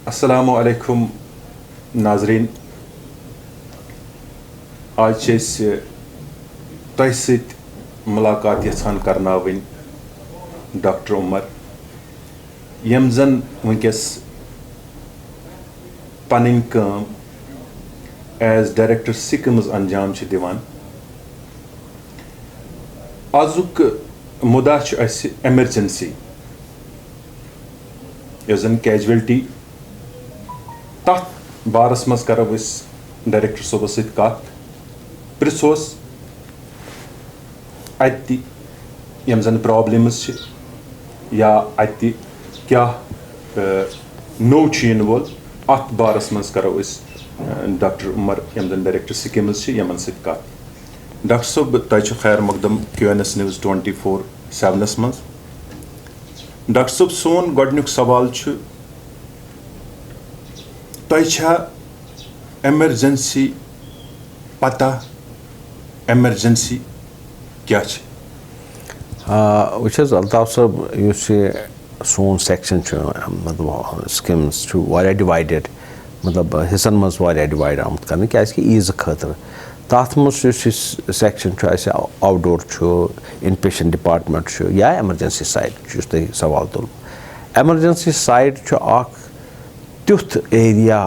Assalamu alaikum Nazreen. आज छ अस तोह सत मुलाकात यछान करनावin डॉक्टर उमर यम जन वंकस पनिन काम एज डायरेक्टर SKIMS अंजाम छ दिवान आजुक मुदा छ अस एमरजेंसी यस जन कैजुअलिटी तथ बारस मज करो अस डायरेक्टर सोबस सत कत प्रिसोस अति यम जन प्रॉब्लम्स छ या अति क्या नो चीन वोल अत बारस मज करो अस डॉक्टर उमर यम जन डायरेक्टर SKIMS छ यमन सत कत डॉक्टर साहब तय खैर मकदम QNS न्यूज़ 24/7 मज डॉक्टर साहब सोन गोडनुक सवाल छ तय एमरजेंसी पता एमरजेंसी क्या वुच अल्ताफ साहब सोन सेक्शन मतलब SKIMS डिवाइडेड मतलब हिस्सन मज डिवाइड आमुत कर क्या ईज खतर तथ मज सेक्शन आउटडोर इन पेशेंट डिपार्टमेंट या एमरजेंसी साइड तुम सवाल तुल एमरजेंसी साइड तुथ एरिया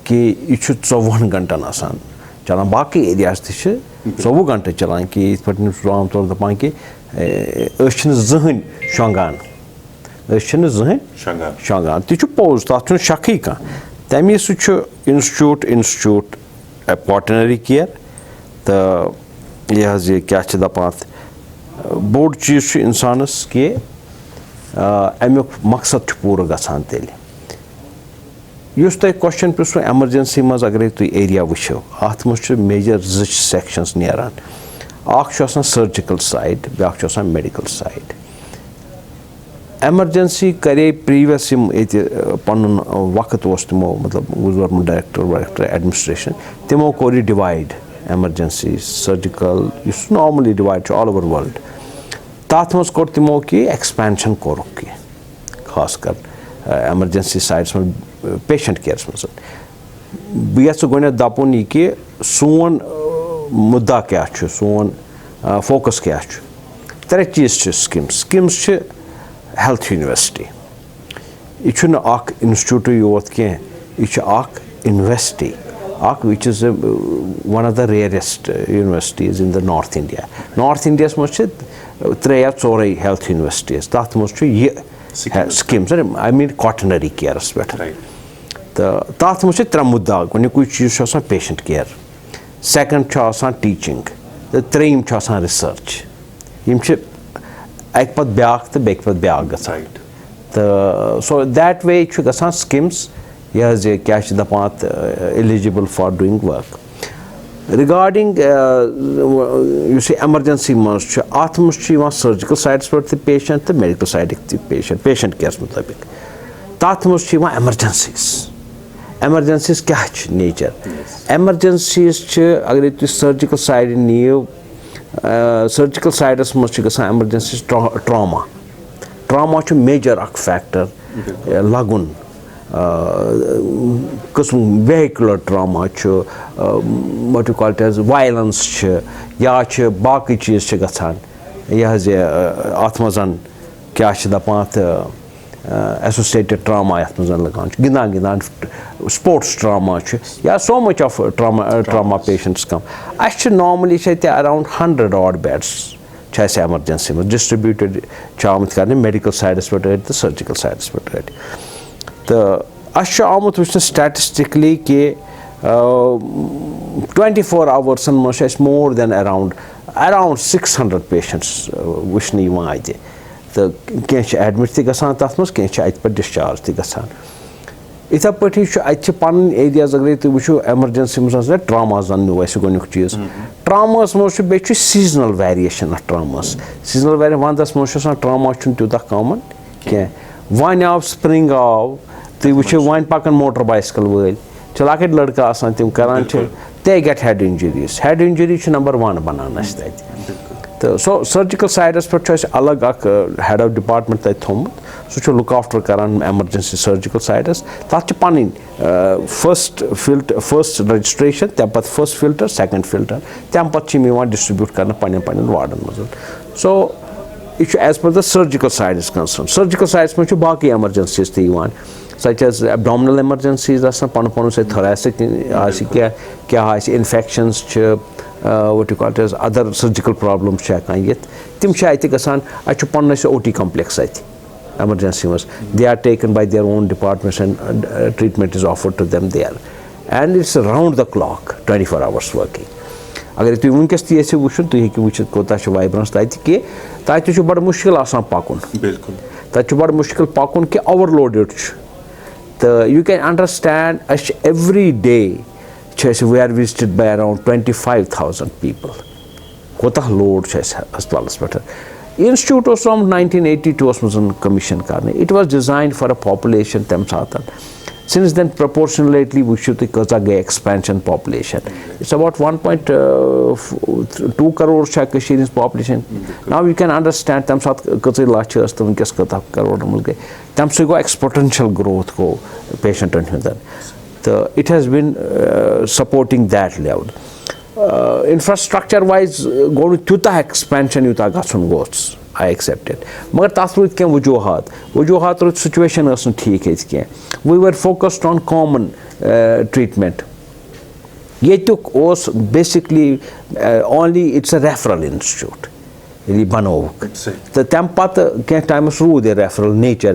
कि यह 24 घंटन आसान चलान बाकी एरियाज तह 24 घंटे चलान कि इत पे आम तौर दपान कि जहन शोंगान जहन शोंगान तह पोज तथ शक कह तमें सह इंस्टीट्यूट क्वाटनरी केयर तो यह क्या दपान बोड़ चीज इंसानस कि अमुक मकसद पूरा गसान तेल युस तुम क्वेश्चन पृछो एमरजेंसी मज अगर तुम एरिया वो अत मज मेजर सेक्शंस नेरान सर्जिकल साइड ब्या मेडिकल साइड एमरजेंसी करे प्रीवियस पन वक्त तमो मतलब गवर्नमेंट डायरेक्टर एडमिनिस्ट्रेशन तमो core divide emergency surgical normally divide all over world तथ मज कोर तमो कि एक्सपेंशन कोर खास कर एमरजेंसी साइड्स में पेशेंट केयर्स मज बह गोन दपुन यह कि सोन मुद्दा क्या सोन फोकस क्या त्रे चीज SKIMS हेल्थ यूनिवर्सिटी यह इंस्टीट्यूट योत कह university which is one of the rarest universities in the north India मज त्रे या चोर हेल्थ यूनिवर्सिटीज तथ मज SKIMS आई मीन क्वाटनरी केयरस पे तो तथ मज त्रे मुद्दा गोक चीज पेशेंट केयर सेकंड टीचिंग तो त्रेम रिसर्च अक ब्या तो बेक ब्या गसान तो सो दैट वे गसान SKIMS यह क्या दपान eligible for doing work regarding emergency मज अत मज सर्जिकल साइड्स पे पेशेंट तो मेडिकल साइड पेशेंट केयर्स मुताबिक तथ मज एमरजेंसीज क्या नेचर एमरजेंसीज अगर तुम सर्जिकल साइड नीव सर्जिकल साइडस मज एमरजेंसीज ट्रामा मेजर अख फैक्टर लगुन कस्म vehicular trauma what you call it as violence या बाकी चीज गसान यह अत मज क्या दपान एसोसिएटेड ट्रामा अत मज लगान गिंदान गिंदान स्पोर्ट्स ट्रामा या so much of trauma patients come us normally around 100 odd beds emergency में डिस्ट्रीब्यूटेड आमुत कर मेडिकल साइडस पे तो सर्जिकल साइडस पे तो अस आमुत वो स्टैटिस्टिकली कि 24 hours मज मोर देन अराउंड 600 पेशेंट्स वुचन अत तो कह एडमिट तक तथ मज कह पे डिस्चार्ज तक इथे पे अत पन एरियाज अगर तुम वो एमरजेंसी मज ट्रामा जन नो गोक चीज ट्रामास मज बे सीजनल वेरिएशन अ ट्रामास सीजनल वेरिएशन वंदस मज ट्रामा तूत कॉमन कह वन आव स्प्रिंग आव तुम वो वन पकन मोटर बाइसिकल वल लकट लड़का आसान तम करान they get head injuries number 1 बनान So surgical sides per choice alag head of department tai thomut so look after karan emergency surgical sides that panin first registration tempat first filter second filter tempat chimi want distribute karna panin warden mazal. So as per the surgical side is concerned, surgical sides mein baki emergencies the one such as abdominal emergencies, thoracic infections, what you call it as other surgical problems. Tim OT complex emergency was. They are taken by their own departments and treatment is offered to them there. And it's around the clock, 24 hours working. अगर तुम वुनकस ती ऐसे वुचन तुम हेकि वुचित कोता छ vibrance ताति के ताति छ बड़ मुश्किल आसान पाकुन बिल्कुल ताति छ बड़ मुश्किल पाकुन के ओवरलोडेड छ तो you can understand every day we are visited by around 25,000 people कोता लोड छ अस्पतालस Peth institute was from 1982 was commission karne. It was designed for a population tem satan. Since then, proportionately, we should expansion population. It's about 1.2 crore Kashmir's population. Now you can understand them exponential growth go patient and it has been supporting that level. Infrastructure wise, go to expansion goes. I accept it. But situation we were focused on common treatment. Basically only it's a referral institute. The tempat time the referral nature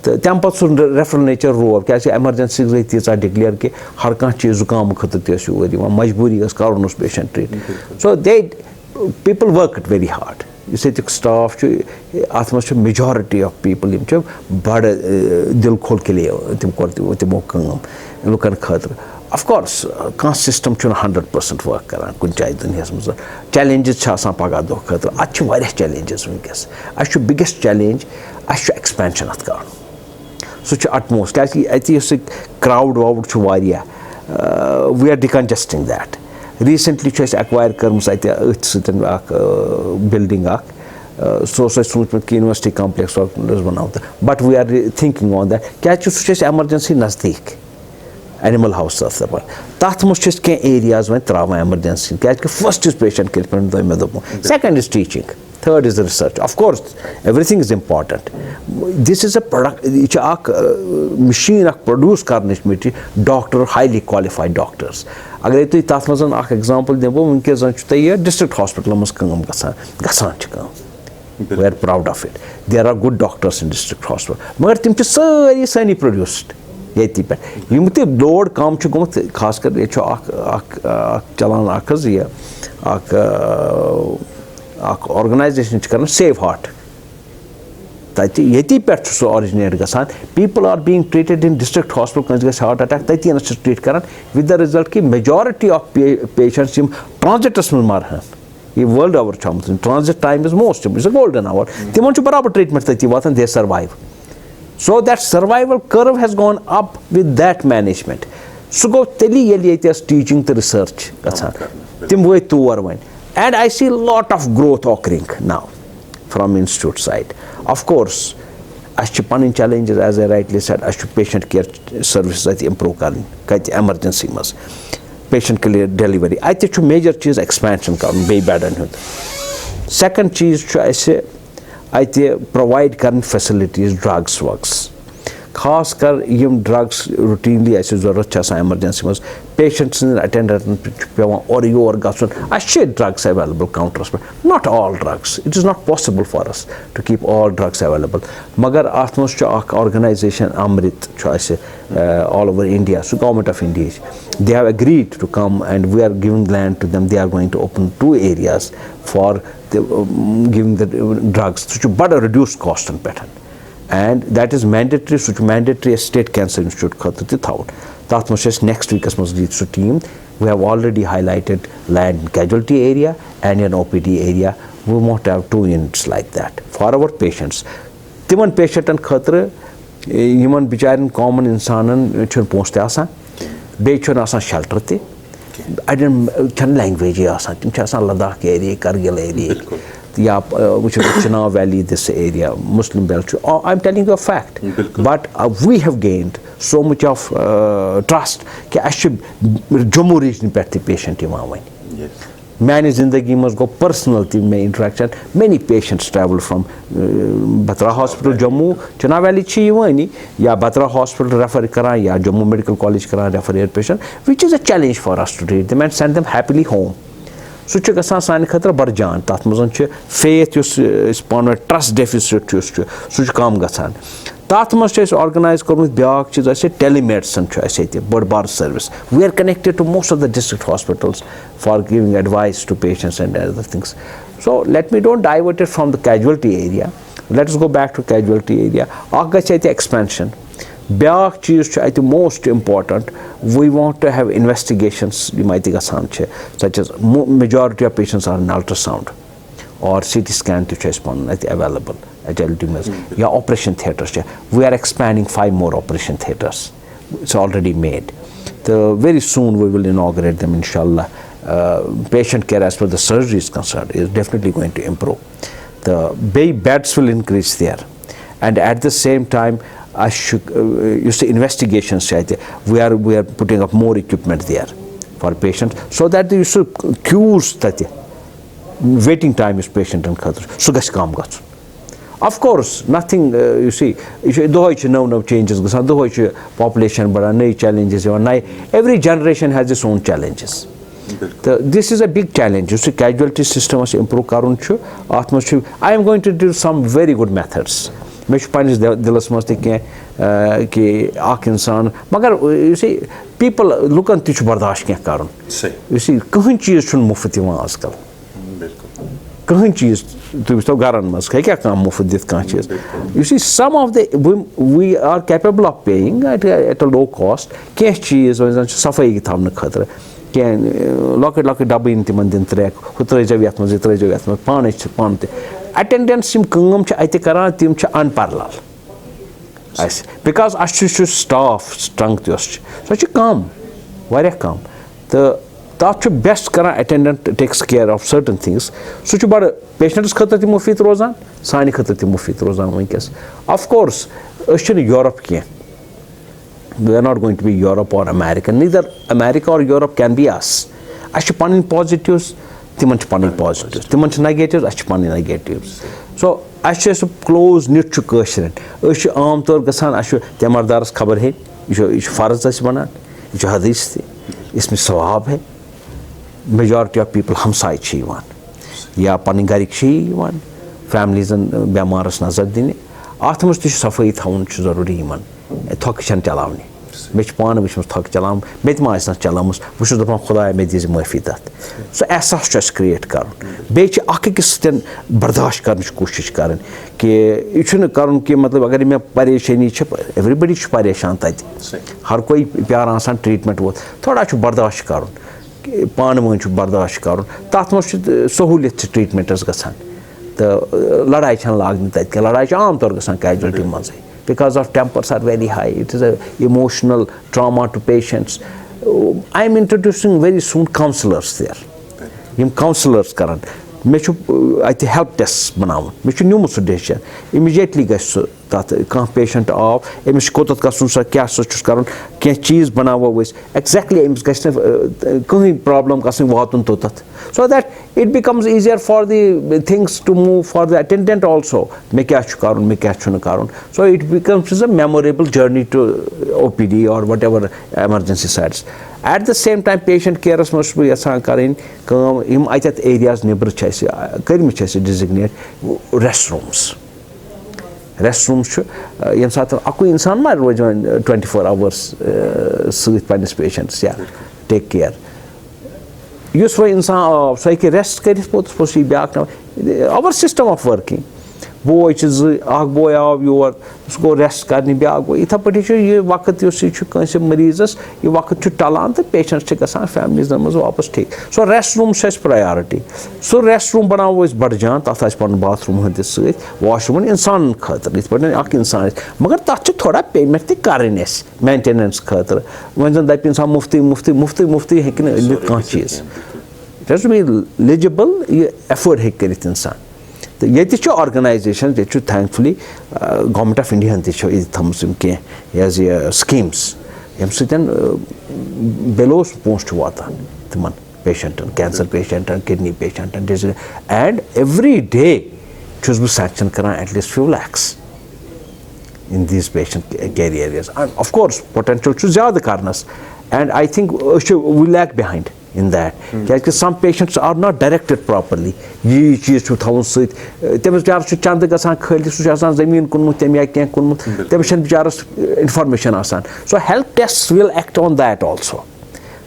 the tempat referral nature emergencies declare ke har kan cheez zukam khatat patient treat. So people worked very hard. You say the staff atmosphere majority of people bad dil khol ke liye tim korte tim kam lokan khatra. Of course system 100% work karan kun chai duniyas maz challenges cha asan paga do khatra achu various challenges winkas achu biggest challenge achu expansion at karan so utmost kasi crowd we are decongesting that. Recently, we acquired building university complex was one of them. But we are thinking on that. Emergency nasdik animal house of the that areas when trauma emergency. First is patient care, second is teaching, third is research. Of course, everything is important. This is a product, machine produce doctor, highly qualified doctors. अगर तो इतास मज़न आख example देबो उनके ज़ंचुता ये district hospital मस कंगम गसान चिकम. We are proud of it. There are good doctors in district hospital. मगर तिम च सारी सानी produced. ये ती पे. ये मुते load काम च गुमत खास कर ये चो आख चलान आखज़ ये आख organization च करना Save Heart. People are being treated in district hospital heart attack treat with the result ki majority of patients transit world hour transit time is most it's a golden hour treatment they survive. So that survival curve has gone up with that management. So go teaching the research and I see a lot of growth occurring now from institute side. Of course, challenges, as I rightly said, patient care services improve emergency patient care delivery. I think major cheese expansion second cheese I provide current facilities, drugs works. Khas kar drugs routinely emergency patients attendant or drugs available counters, but not all drugs. It is not possible for us to keep all drugs available. Magar atmos organization Amrit all over India, so government of India, they have agreed to come and we are giving land to them. They are going to open 2 areas for giving the drugs to better reduce cost and pattern. And that is mandatory, mandatory state cancer institute that next week as team. We have already highlighted land casualty area and an OPD area. We want to have 2 units like that for our patients. Timan patient and khatra human bicharin common insanan chun poste asan be chun asan shelter te I didn't language asan tim asan Ladakh area Kargil area Yeah, which is Chenab Valley, this area, Muslim belt. I'm telling you a fact. But we have gained so much of trust that I should Jammu region the patient. Yes. Many zindagi must go personal interaction. Many patients travel from Batra Hospital, Jammu, Chenab Valley Chiyani, ya Batra Hospital refer kara, ya Jammu Medical College kara refer patient, which is a challenge for us to treat them and send them happily home. So chu gasan sani khatra bar jaan tat mazan chu faith yus pano trust deficit yus chu so chu kam gasan tat maz chu organize kormut byak chiz ase telemedicine chu ase te bar service. We are connected to most of the district hospitals for giving advice to patients and other things. So let me don't divert it from the casualty area. Let us go back to casualty area. Agachete expansion. Byak cheez chu ate most important. We want to have investigations such as majority of patients are in ultrasound or CT scan to available at operation theaters. We are expanding 5 more operation theaters. It's already made. Very soon we will inaugurate them, inshallah. Patient care as far as the surgery is concerned is definitely going to improve. The beds will increase there, and at the same time I should you see investigations. We are putting up more equipment there for patients so that you should queues that waiting time is patient and so of course nothing you see no changes population but challenges. Every generation has its own challenges. This is a big challenge. You see, casualty system was improve karunchu. I am going to do some very good methods. You see, people look at this bardash kya karun. You see, kahin cheez chun mufat yawan azkal. Kahin cheez tu bisto garan mas kya kaam mufat dit kahin cheez. You see, some of the we are capable of paying at a low cost. Kya cheez safai ki thamne khatra. Locket double in Timandin track, attendance sim kungum cha itikara tim cha unparalleled. Because I should staff strength yost. So you come, very come. The best kara attendant takes care of certain things. So you bar patients khatati mufit rozan, sani khatati mufit rozan winkes. Of course, Europe ki. We are not going to be Europe or America. Neither America or Europe can be us. Ashu panin positives, timanch panin positives. Timanch negatives, ashu panin negatives. So ashu close knit to question. Ashu aam tor gasan ashu temardars khabar hai. Ishu farz as banan. Ishu hadith thi. Isme sawab hai. Majority of people hamsai chiwan. Ya panin garik chiwan. Families and bemaras nazar dine. Athmus tishu safai thaun chu zaruri iman. Thok chan chalavni mech pan which must thok chalam met ma isna chalamus which is the khuda me diz muafidat so aisa stress create karun be ch ak kis ten bardash karne ki koshish karan ki ichun karun ki matlab agar me pareshani ch everybody ch pareshan tat har koi pyar asan treatment wo thoda ch bardash karun pan mon ch bardash karun tat mo sohuliyat treatment as gasan the ladai chan lagni tat ke ladai aam tor gasan casualty manze because of tempers are very high. It is an emotional trauma to patients. I am introducing very soon counselors there. Counselors current. I help tests banaun. Numus immediately gets that patient of kotat kasun sa kya sochus karan kya cheese banawa was exactly kahin problem kasin watun totat. So that it becomes easier for the things to move for the attendant also. So it becomes a memorable journey to OPD or whatever emergency sites. At the same time, patient care must be around areas neighbor designate restrooms. Restrooms, insan 24 hours with patients, take care. Use for insan rest our system of working. Boy is boy your go rest karni bag itha pati ye waqt yo se kanse marizas ye waqt chu talan the patients che gasan families namas wapas take. So restroom says priority. So restroom banawo is badjan ta as pan bathroom hadis washroom insan khatar it padan ak insan magar ta chu thoda payment te karines maintenance khatar when that insan mufti hekin kan cheez it has to be legible effort hekrit insan. तो ये organization ये thankfully government of India थम as ये schemes यम बेलो पोस्ट वातान तिमन पेशेंटन कैंसर पेशेंटन किडनी पेशेंटन एंड एवरी डे छुस बह सैंक्शन करान at least few lakhs in these patient care areas. And of course potential to zyada karnas, and I think we lag behind in that because some patients are not directed properly. Ye cheez chu thawun sit temis bicharas chu chand gasan khali su asan zameen kunmut tem ya ken kunmut temis bicharas information asan. So health tests will act on that also,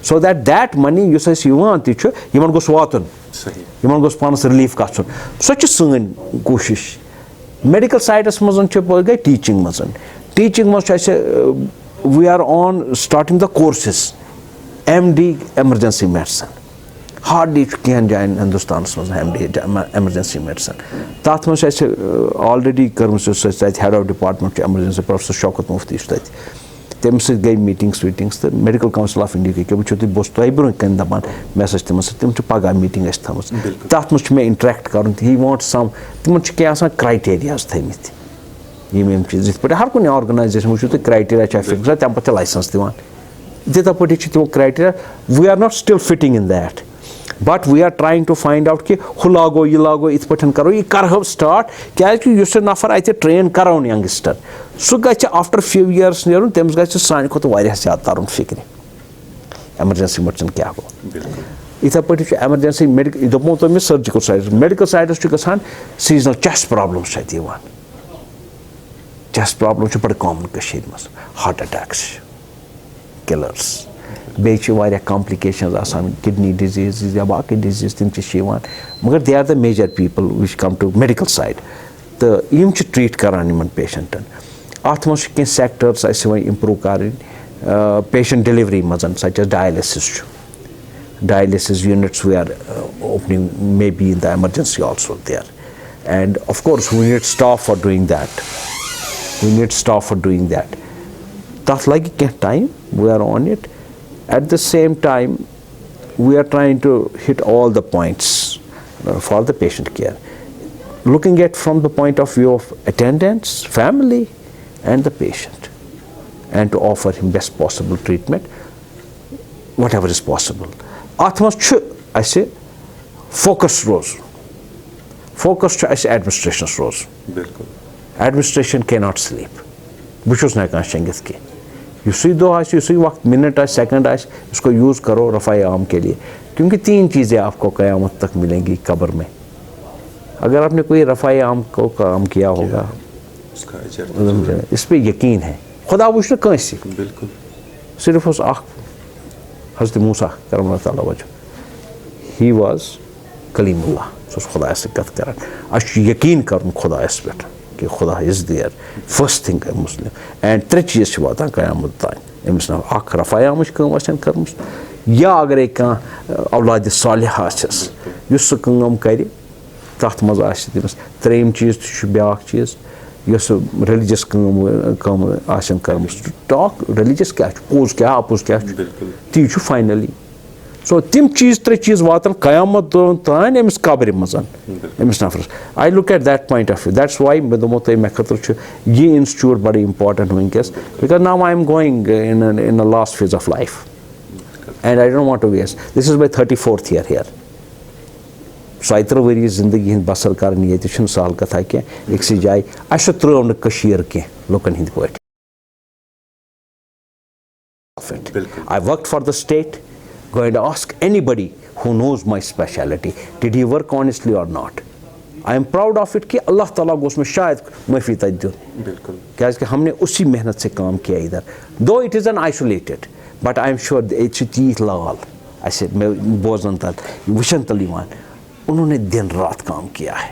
so that money you say you want to yiman gos watun yiman gos panas relief gachun. Such a sun koshish medical side as mazan gay teaching mazan we are on starting the courses MD emergency medicine hardly can join Hindustan MD emergency medicine that much already head of department emergency Professor Shaukat Mufti तेम सत गई meetings तो medical council of India के वो बस तुम bro कन दपान message तम पगह मीटिंग थम तथ मज मे इंटरेक्ट कर ही वांट सम तिमन क्या क्राइटेरियाज थमित यम चीज पे हर कुछ ऑर्गनाइजेशन वो तुम क्राइटेरिया फिक्स तम पे लाइसेंस दिवान इथे पे तम criteria we are not still fitting in that but we are trying to find out कि हु लागो यह लागो इत पे करो यह कर स्टार्ट क्या नफर अत ट्रेन करो यंगस्टर सह ग आफ्टर फ्यू ईयर्स नीर तमिस ग सान खुद ज्यादा तरन फिक्र एमरजेंसी मेडिसिन क्या गो इथे पे एमरजेंसी मेडिकल दोपो तुम सर्जिकल साइड मेडिकल साइडस गसान seasonal chest problems chest problem बड़े कॉमन मज हार्ट अटैक्स किलर्स बे कॉम्प्लिकेशंस आसान किडनी डिजीज या बाकी डिजीज तम मगर they are the major people which come to medical side तो यम ट्रीट करान पेशेंटन अत मज कह सेक्टर्स इम्प्रूव कर पेशेंट डिलीवरी मजन such dialysis units we are opening may be in the emergency also there and of course we need staff for doing that तथ लगे कह time we are on it. At the same time, we are trying to hit all the points for the patient care, looking at from the point of view of attendants, family, and the patient, and to offer him best possible treatment, whatever is possible. Atmas I say focus rose. Focus I say administration rose. Administration cannot sleep. Bushus na kan shengit ke. युसी दो युसी वक्त minute second इसको use करो रफ़ाए आम के लिए क्योंकि 3 चीज़ें आपको क़यामत तक मिलेंगी कब्र में. अगर आपने कोई रफ़ाए आम को काम किया होगा इस पर यकीन है खुदा वुच कंस सिर्फ उस हज़रत मूसा करम अल्लाह वजह ही वाज कलीमुल्लाह खुदा कत कर यकीन कर खुदायस पे कि खुदा is there first thing Muslim and 3 चीज़ वातान क़यामत तान अमिस रफ़ाए आमच कम कर्म या अगर कह औलाद सालिह सह कम कर तथ मज तमिस 3 चीज़ ब्या चीज़ रिलीजियस कम कर्म टॉक रिलीजियस क्या पोज क्या अपोज क्या ती फाइनली सो तिम चीज़ 3 चीज़ वातन क़यामत तान अमिस कब्र मजन अमिस नफरस. I look at that point of view that's why मे दोमो तुम मे खतर यह इंस्टीट्यूट बड़ी इंपॉर्टेंट वनकस because now I am going in a last phase of life and I don't want to waste this is my 34th year here. So 3 वरी जिंदगी हिंद बसर कर ये सहल कथा कह एक जाए अस त्रो कह लुकन हिंद पे. I worked for the state. Go and ask anybody who knows my specialty. Did he work honestly or not? I am proud of it कि अल्लाह ताला को उसमें शायद माफ़ी तज क्या कि हमने उसी मेहनत से काम किया इधर. Though it is an isolated, but I am sure it's तीत लाल ऐसे मैं बोझन तल वुशन तल उन्होंने दिन रात काम किया है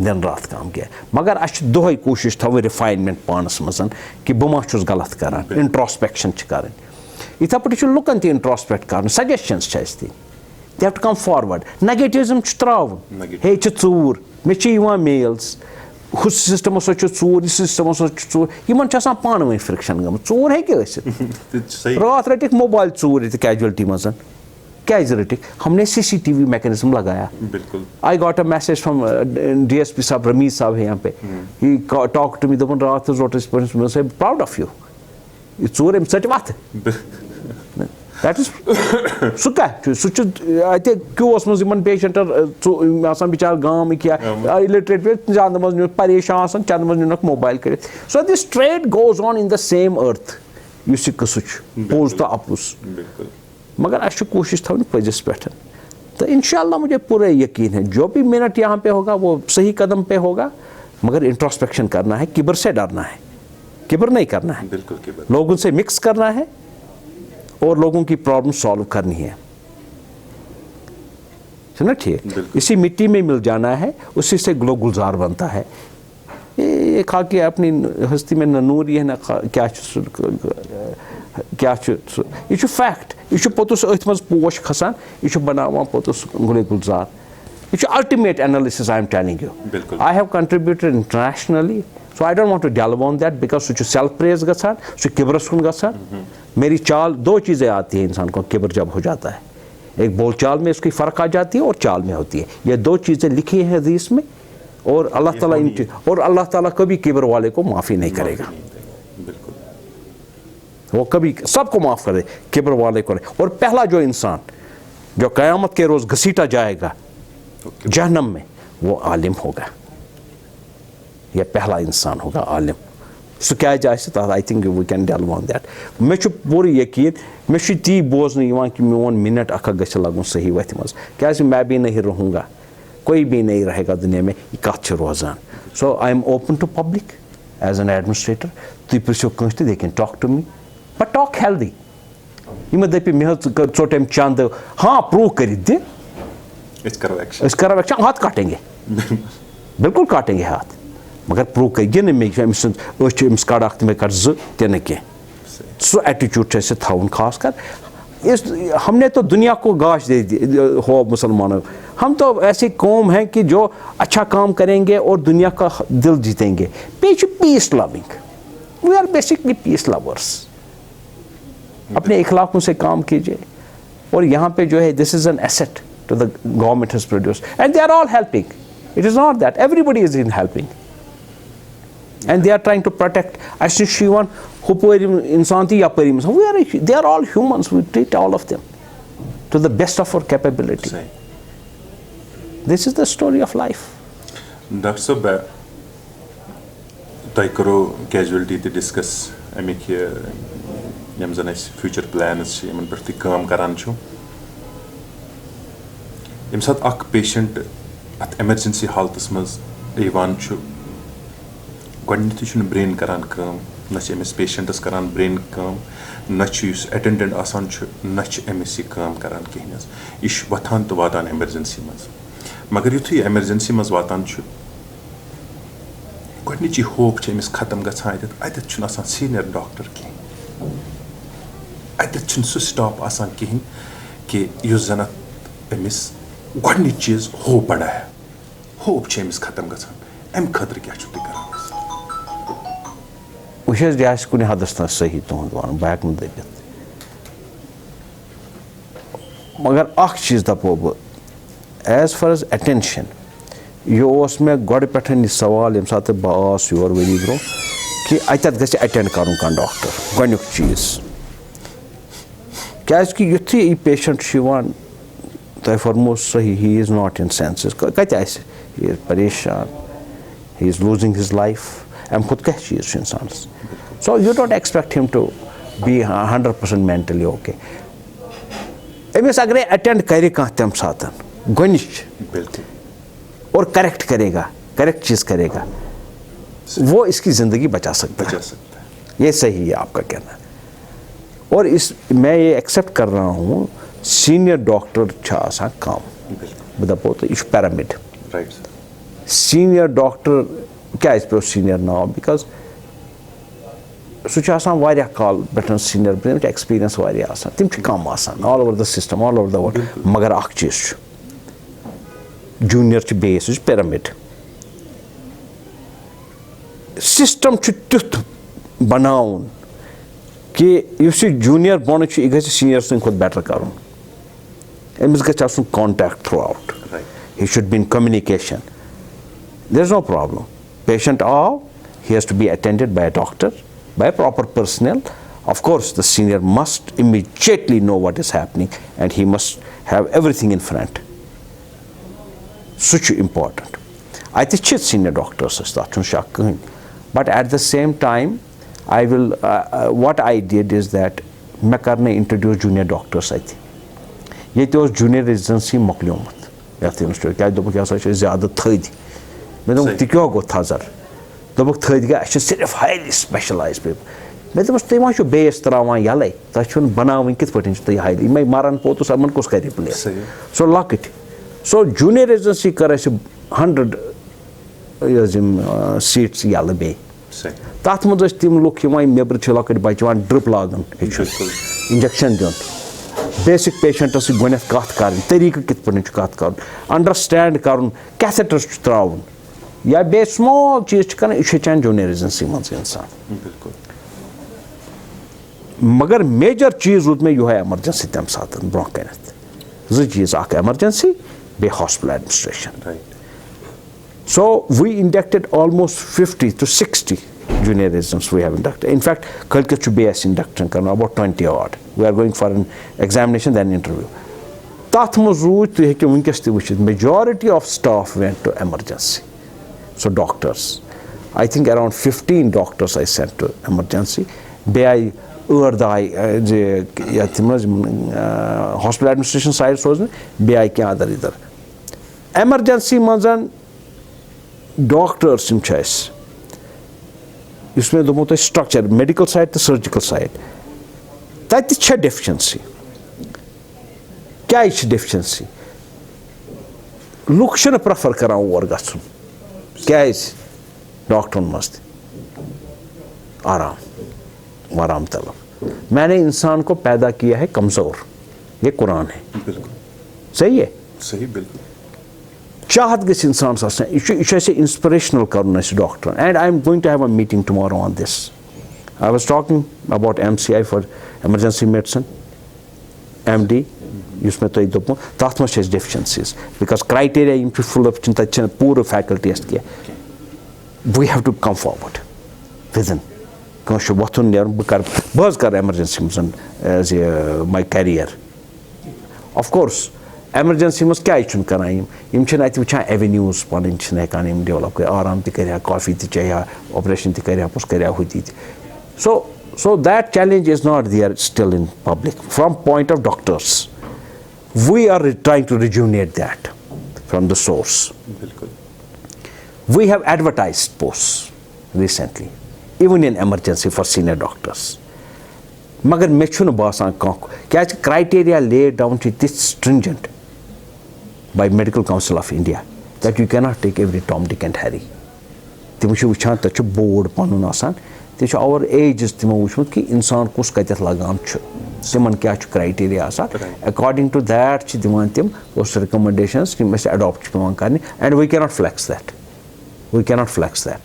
दिन रात काम किया मगर अस दोहै कोशिश थव रिफाइनमेंट पानस मजन कि बह मा छुस गलत करान इंट्रोस्पेक्शन कर इथे पे लुकन त इंट्रोस्पेक्ट कर suggestions they have to come forward negativism त्रावन हे चूर मे मेल्स हुस सिस्टम चूर सिस्टम चूर इन पान वन फ्रिक्शन गम चूर हे रात रटिक मोबाइल चूर कैजुअलिटी मजन क्या रटिक हमने CCTV मैकेनिज्म लगाया. बिल्कुल. I got a message from DSP साहब रमीज साहब है यहाँ पे. He talked to me दोपन रात रोट मैं say proud of you. ये चोर अम सच वत. That is सु क्या सु अत क्यूस मज इन पेशेंटन आसान बिचार गाम क्या इलिटरेट पे जान मज नुन परेशान चंद मज नुनक मोबाइल कर. So this trade goes on in the same earth. यह कस पोज तो अपुस. मगर अस कोशिश थी पजिस पे. तो इंशाल्लाह मुझे पूरा यकीन है जो भी मिनट यहाँ पे होगा वो सही कदम पे होगा. मगर इंट्रोस्पेक्शन करना है, किबर से डरना है, किबर नहीं करना है. बिल्कुल किबर. लोगों से मिक्स करना है और लोगों की प्रॉब्लम सॉल्व करनी है. सुना ठीक. इसी मिट्टी में मिल जाना है, उसी से ग्लो गुलजार बनता है. ये खा के अपनी हस्ती में नूर ये ना क्या यह फैक्ट. यह पोतुस अथ मज पोश खसान, यह बनावान पोतुस गुले गुलजार. यह ultimate analysis I am telling you. I have contributed internationally. So I don't want to delve on that because such self praise गसान, सुच किबरस कुन गसान. मेरी चाल दो चीज़ें आती हैं इंसान को किबर जब हो जाता है. एक बोल चाल में उसकी फ़र्क आ जाती है और चाल में होती है. ये दो चीज़ें लिखी हैं हदीस में. और अल्लाह ताला कभी किबर वाले को माफ़ी नहीं करेगा. वो कभी सबको माफ़ करे, किबर वाले को नहीं. और पहला जो इंसान जो क़यामत के रोज़ घसीटा जाएगा जहन्नम में वो आलिम होगा. यह पहला इंसान होगा आलिम. सो क्या जाए I think we can delve on that. मे पूरे यकीन मे ती बोजन कि मोन मिनट अख गछ लगन सही वथ मज क्या मैं भी नहीं रहूँगा, कोई भी नहीं रहेगा दुनिया में. यह कत रोजान. So I am open to public as an administrator. तुम पृछो कस they can talk to me but talk healthy. यह दप मे चोट अम चंद हाँ प्रूव कर दे करो एक्शन हाथ काटेंगे. बिल्कुल काटेंगे हाथ. मगर प्रूव कर अमिस कड़ अख मे कर ज़ कह सो एटीट्यूड थवन खास कर. हमने तो दुनिया को गाश दे हो मुसलमानों. हम तो ऐसी कौम हैं कि जो अच्छा काम करेंगे और दुनिया का दिल जीतेंगे. Peace loving. We are basically peace lovers. अपने इखलाकों से काम कीजिए. और यहाँ पे जो है this is an asset to the government has produced and they are all helping. It is not that everybody is in helping. And they are trying to protect. As Shivan, Hupuri, Insanti, Yapari, they are all humans. We treat all of them to the best of our capability. Say. This is the story of life. That's so bad. Taikaro casualty to discuss. I make here future plans. I'm pretty calm karanchu. I'm sat ak patient at emergency haltas maz ivanchu. गोडनेथी brain करान काम न Amish patients करान brain काम न attendant आसान न अमिस यह काम करान कहें. यह वथान तो वातान एमरजेंसी मज. मगर युथु एमरजेंसी मज वातान गोडनिची होप अमिस खत्म गछान. अतत आसान सीनियर डॉक्टर कहें. अतत सह स्टाफ आसान कहें कि युस जन अमिस गोडनिच चीज होप बढ़ाया. होप अमिस खत्म गछान. अम खतर क्या करान. वह कुन हदस तक सही तुंद वन बह हेक दपित. मगर अख चीज़ दपो बह एज फार एज अटेंशन यह मे गोड़ पे यह सवाल ये सात बस योर वरी ब्रो कि अतत गि अटेंड कर डॉक्टर गोडुक चीज़ क्या युथु यह पेशेंट तुम फरमो सही he is not in senses कत ही इज़ परेशान he is losing his life. अम खुद क्या चीज़ इंसान. So you don't expect him to be 100% mentally okay. अमिस अगर अटेंड करे तम सात गोनिच और करेक्ट करेगा, करेक्ट चीज़ करेगा, वो इसकी ज़िंदगी बचा सकता है. ये सही है आपका कहना. और इस मैं ये एक्सेप्ट कर रहा हूँ सीनियर डॉक्टर काम बह दपो तो यह पैरामिड. सीनियर डॉक्टर क्या पे सीनियर नाव बिकॉज सह काल पे सीनियर तम एक्सपीरियंस तम come all over the system all over the world. मगर अख चीज़ जूनियर बेस पिरामिड सिस्टम तुथ बनाउन कि जूनियर बोन यह सीनियर सद खुद बेटर कर. Amiss gets some contact throughout. Right. He should be in communication. There's no problem. Patient he has to be attended by a doctor, by a proper personnel. Of course, the senior must immediately know what is happening, and he must have everything in front. Such important. I think senior doctors but at the same time, I will. What I did is that I introduced junior doctors. I think. Yet was junior residency mokliomat. Yat university. Kya dobu kya soch zyada thadi. मैं तो तिक्यों को था sir तो book third का अच्छे सिर्फ highly specialized people मैं तो बस ते वहाँ जो बेस तरावां याले ताचुन बनावं कित पटेंच तो highly मैं मारन पोतो सामन कुछ करे place so lock it so junior residency करे से 100 seats याले बे तात मुझे स्टीम लोग क्यों मैं मेबर चला कर बाइचवान drip लागन injection जोन basic patient से गुनेस काट करन तरीक़ कित पटेंच काट करन understand करन catheters त्रावन या बे स्मॉल चीज कर इच्छान जूनियर एजेंसी मन इंसान मगर मेजर चीज रूद में यह है एमरजेंसी तम साथ ब्रोह कर चीज एमरजेंसी बे hospital administration so we inducted almost 50 to 60 junior residents we have inducted. In fact kalke chu BS induction karna about 20 odd. We are going for an examination then interview. Tat muzut tu hekke winkes te wuchit majority of staff went to emergency. So doctors, I think around 15 doctors I sent to emergency. Be hospital administration side soz be I kya adar idhar. Emergency manzan doctors in chase. Isme domo to structure medical side to surgical side. That is a deficiency. Kya is deficiency? Look shouldn't prefer kara over gasun. क्या इस doctor मस्त आराम तलब मैंने इंसान को पैदा किया है कमज़ोर ये कुरान है बिल्कुल सही है सही बिल्कुल चाहत किस इंसान से इसे इंस्पिरेशनल करना इस doctor and I am going to have a meeting tomorrow on this I was talking about MCI for emergency medicine MD उसमें तो इधर पो ताथ में शेष deficiencies because criteria इनकी full of चिंता चिंता पूरे faculty test किया we have to come forward within कौन शो बहुत उन्हें बकर बहुत कर emergency में as my career of course emergency में क्या इच्छुन कराएं इम्चन आती विचार avenues पन इच्छुन है काने इम develop के आराम ती करिया coffee ती चाहिए operation ती करिया पुस करिया हुई थी so that challenge is not there still in public from point of doctors. We are trying to rejuvenate that from the source. We have advertised posts recently, even in emergency for senior doctors. Magar me chun basan kank kya criteria laid down to this stringent by Medical Council of India that you cannot take every Tom, Dick and Harry. Timushu vichan tachu board panun asan. Timushu our age is timu wuchmut ki insan kus kaithat lagam chu. Timan kya chu criteria asan. According to that chi diman tim those recommendations we must adopt piman karni and we cannot flex that. We cannot flex that.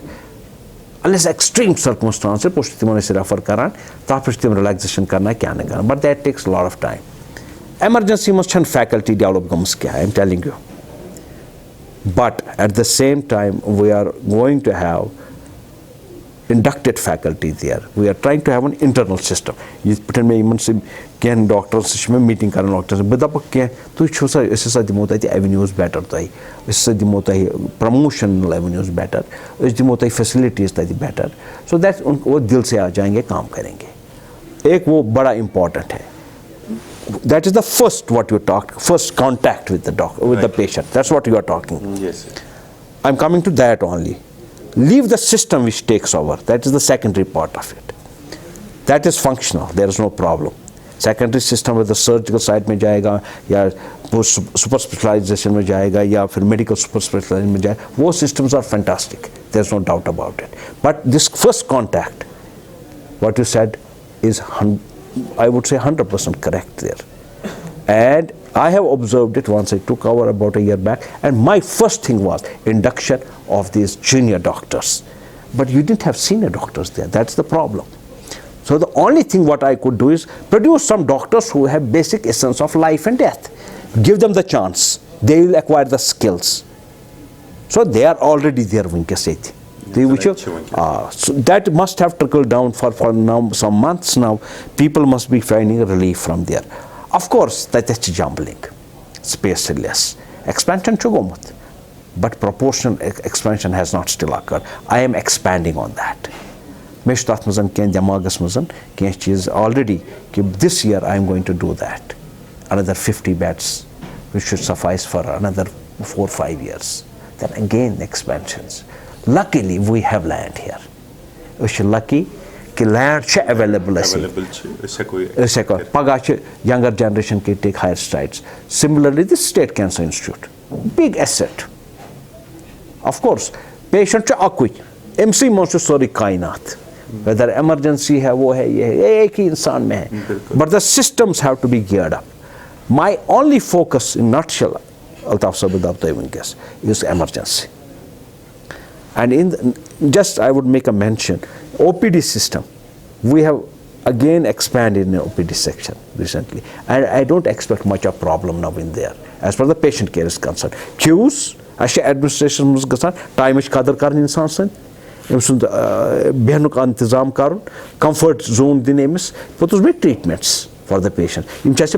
Unless extreme circumstances post timon se refer karan tapos tim relaxation karna kya nahi karna but that takes a lot of time. Emergency must have faculty develop gums kya I am telling you. But at the same time we are going to have inducted faculty there. We are trying to have an internal system. You pretend me even say can doctors meeting karan doctors but up ke tu chosa issa dimota the avenues better tai issa dimota promotional avenues better is dimota facilities tai better so that वो दिल से आ जाएंगे काम करेंगे एक वो बड़ा important है. That is the first what you talked first contact with the doctor with the patient that's what you are talking. Yes sir. I'm coming to that only. Leave the system which takes over. That is the secondary part of it. That is functional. There is no problem. Secondary system with the surgical side में जाएगा या super specialization में जाएगा या फिर medical super specialization में जाएगा. वो systems are fantastic. There is no doubt about it. But this first contact, what you said is I would say 100% correct there. And I have observed it once I took over about a year back and my first thing was induction of these junior doctors. But you didn't have senior doctors there. That's the problem. So the only thing what I could do is produce some doctors who have basic essence of life and death. Give them the chance. They will acquire the skills. So they are already there. So that must have trickled down for now some months now. People must be finding relief from there. Of course, that is jumbling, spaceless expansion chugomut, but proportional expansion has not still occurred. I am expanding on that. Already this year I am going to do that. Another 50 beds, which should suffice for another 4 or 5 years. Then again expansions. Luckily we have land here. We are lucky that land is available. Younger generation can take higher strides. Similarly, the State Cancer Institute, big asset. Of course, patient is akui. MC monsu sorry kainat. Whether emergency hai, wo hai, ye hai, ek hi insan mein hai. But the systems have to be geared up. My only focus, in nutshell, Altaf Sabudab is emergency. And just I would make a mention, OPD system, we have again expanded in the OPD section recently. And I don't expect much of a problem now in there, as far as the patient care is concerned. Queues, administration time is qadar karni insan san. Comfort zone din but those big treatments for the patient.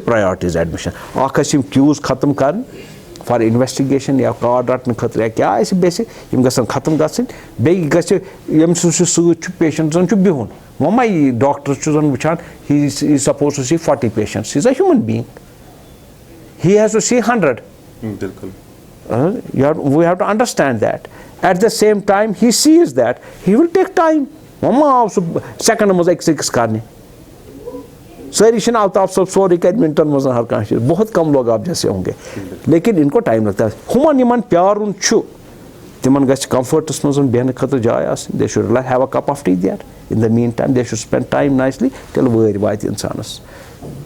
Priorities admission. Queues khatam karn for investigation ya card ratna khatra kya is basic gasan khatam gasin be gase patients on bihun. My doctor he is supposed to see 40 patients. He is a human being. He has to see 100. We have to understand that. At the same time, he sees that he will take time. Second was exercise karne. सरिशन Altaf सब sorry के मिनटन मज हर कह बहुत कम लोग आप जैसे होंगे लेकिन इनको टाइम लगता है हुमन यमन प्यार तिमन गछ कंफर्टस मज बेहन खतर जाय आसन they should have a cup of tea there in the mean time they should spend time nicely till वरी वात इंसानस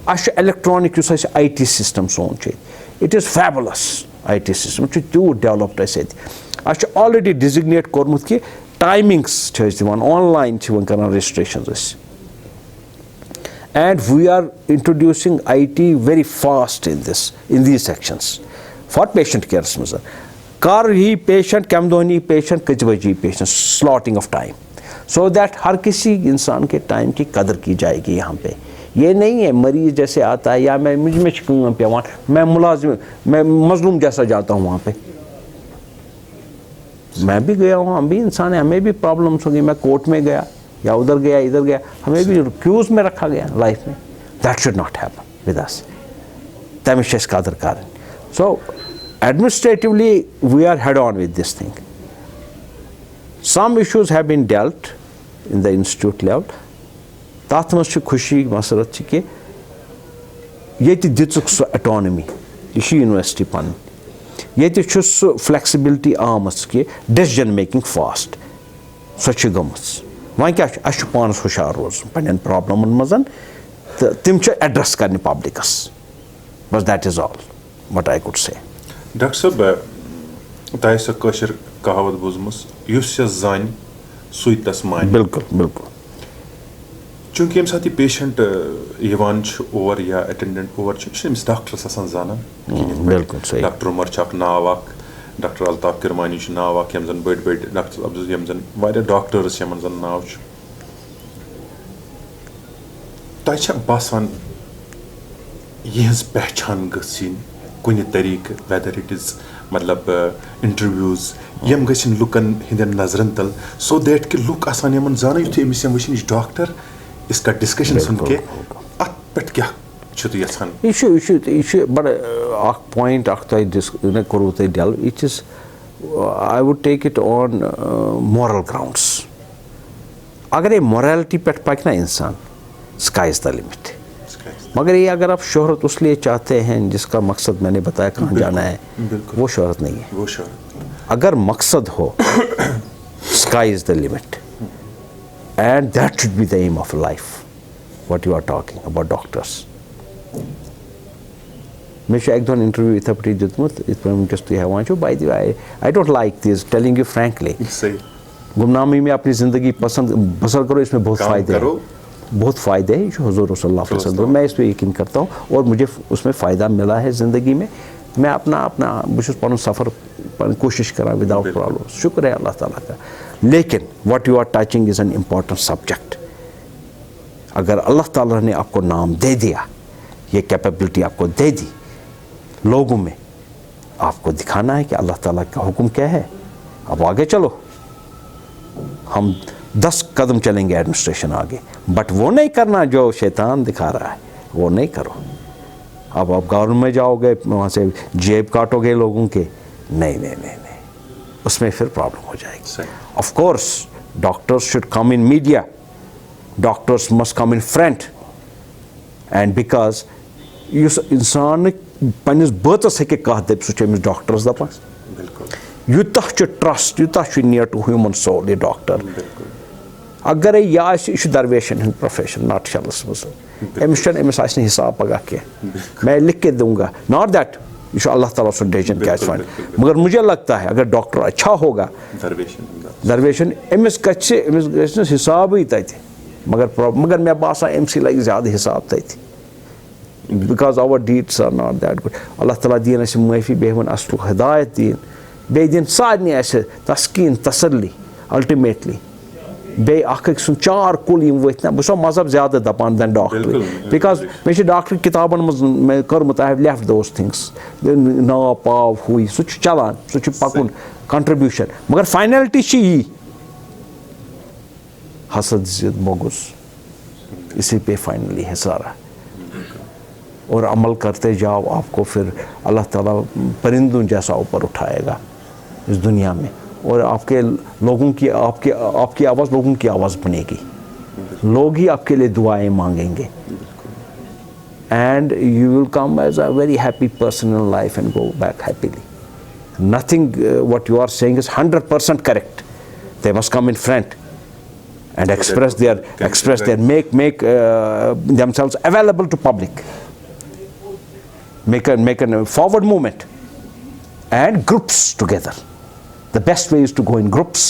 अश इलेक्ट्रॉनिक युस आईटी सिस्टम सोन छ it is fabulous IT system छ टू डेवलप्ड अस अश ऑलरेडी डिजिग्नेट कोरमुत कि टाइमिंग्स छ दिवान ऑनलाइन छ वन करन registrations and we are introducing IT very fast in these sections for patient care. Kar hi patient, kamdoni patient, kachbaji patient, slotting of time, so that हर किसी इंसान के टाइम की कदर की जाएगी यहाँ पे. ये नहीं है मरीज जैसे आता है या मैं मुझ में शिकूंगा पेवान मैं मुलाजिम मैं मजलूम जैसा जाता हूँ वहाँ पे. मैं भी गया हूँ, हम भी इंसान हैं, हमें भी प्रॉब्लम्स होगी. मैं कोर्ट में गया या उधर गया इधर गया, हमें भी क्यूज में रखा गया लाइफ में. That should not happen with us. तमिश कादर कारण. So administratively we are head on with this thing. Some issues have been dealt in the institute level. Tat maz ch khushi masarat ch ke yeti dituk so autonomy ishi university pan yeti ch flexibility amas ke decision making fast such gamas वहाँ क्या अच्छे पानस हुशार रोज पन्न problem मजन तो तिम address करने पब्लिकस. बस that is all what I could say. Doctor साहब तह सो कशर कहावत बोजमस युस जान सुई तस मान. बिल्कुल बिल्कुल. चूंकि यम साथ पेशेंट यवान ओवर या अटेंडेंट ओवर डॉक्टरस आसान जाना. बिल्कुल सही. डॉक्टर उमर छक नाव डॉक्टर अल्ताफ किरमानी नाव यम जन बड़ बड़ डॉक्टर अब्दुल यम जन वारिया डॉक्टर्स यमन जन नाव तह बसान यहज पहचान गसिन कुन तरीक वेदर इट इज मतलब इंटरव्यूज यम गसिन लुकन हिंदन नजरन तल सो दैट कि लुक आसान यमन जाना युथ अमिस यम वचन डॉक्टर इसका डिस्कशन सुन के अत पे क्या बड़ा पॉइंट करो डेल it is I would take it on moral grounds. अगर ये मॉरलिटी पे पक ना इंसान स्काई इज द लिमिट. मगर ये अगर आप शोहरत उसलिए चाहते हैं जिसका मकसद मैंने बताया कहाँ जाना है वो शोहरत नहीं है. वो शोहरत अगर मकसद हो sky is the limit and that should be the aim of life what you are talking about doctors. मैं एक दोन इंटरव्यू इतना पटी दितमुत इत पे वनकस तुम हेवान by the way I don't like this telling you frankly. गुमनामी में अपनी ज़िंदगी पसंद बसर करो, इसमें बहुत फ़ायदे हैं. बहुत फ़ायदे हैं जो हुज़ूर सल्लल्लाहु अलैहि वसल्लम, मैं इस पर यकीन करता हूँ और मुझे उसमें फ़ायदा मिला है ज़िंदगी में। मैं अपना बस पन सफ़र कोशिश करा विदाउट प्रॉब्लम, शुक्र है अल्लाह ताला का। लेकिन what you are touching is an important subject. अगर अल्लाह ताला ने आपको नाम दे दिया, ये कैपेबिलिटी आपको दे दी, लोगों में आपको दिखाना है कि अल्लाह ताला का हुक्म क्या है। अब आगे चलो, हम 10 कदम चलेंगे एडमिनिस्ट्रेशन आगे, बट वो नहीं करना जो शैतान दिखा रहा है, वो नहीं करो। अब आप गवर्नमेंट में जाओगे, वहाँ से जेब काटोगे लोगों के, नहीं, उसमें फिर प्रॉब्लम हो जाएगी। Of course doctors should come in media, doctors must come in front, and because युस इंसान पन्निस बतस हेके कह दप सह अमिस डॉक्टर्स दपान, यूतः ट्रस्ट, यूतः नियर टू ह्यूमन सोल ये डॉक्टर। अगर यह दरवेशन हंद प्रोफेशन नॉट शलस मज अमिस हिसाब पगह कह, मैं लिख के दूंगा, नॉट दैट यह अल्लाह ताला सो डिसीजन क्या फाइन। मगर मुझे लगता है अगर डॉक्टर अच्छा होगा, दरवेशन अमिस गस हिसाब ही तथ, मगर मैं बासा अमसी लगे ज़्यादा हिसाब तथ, because our deeds are not that good. Allah ताला दीन अस माफ़ी, बेह वन अस हिदायत दीन, बे दिन सारे अस तस्कीन तसल्ली अल्टीमेटली, बे अख सुन 4 कुल वथ ना बस मजहब ज्यादा दपान दैन डॉक्टर, बिकॉज मे डॉक्टर किताबन मे कर्मुत, I have left those things, नाव पाव हुई सह चलान, सह पकुन कंट्रीब्यूशन, मगर फाइनलिटी यी हसद जिद बोगुस, इसी पे फाइनली है सारा। और अमल करते जाओ, आपको फिर अल्लाह ताला परिंदों जैसा ऊपर उठाएगा इस दुनिया में, और आपके लोगों की आपकी आवाज़ लोगों की आवाज़ बनेगी, लोग ही आपके लिए दुआएं मांगेंगे, and you will come as a very happy person in life and go back happily. Nothing what you are saying is 100% correct. They must come in front and express their make themselves available to public, make a forward movement, and groups together. The best way is to go in groups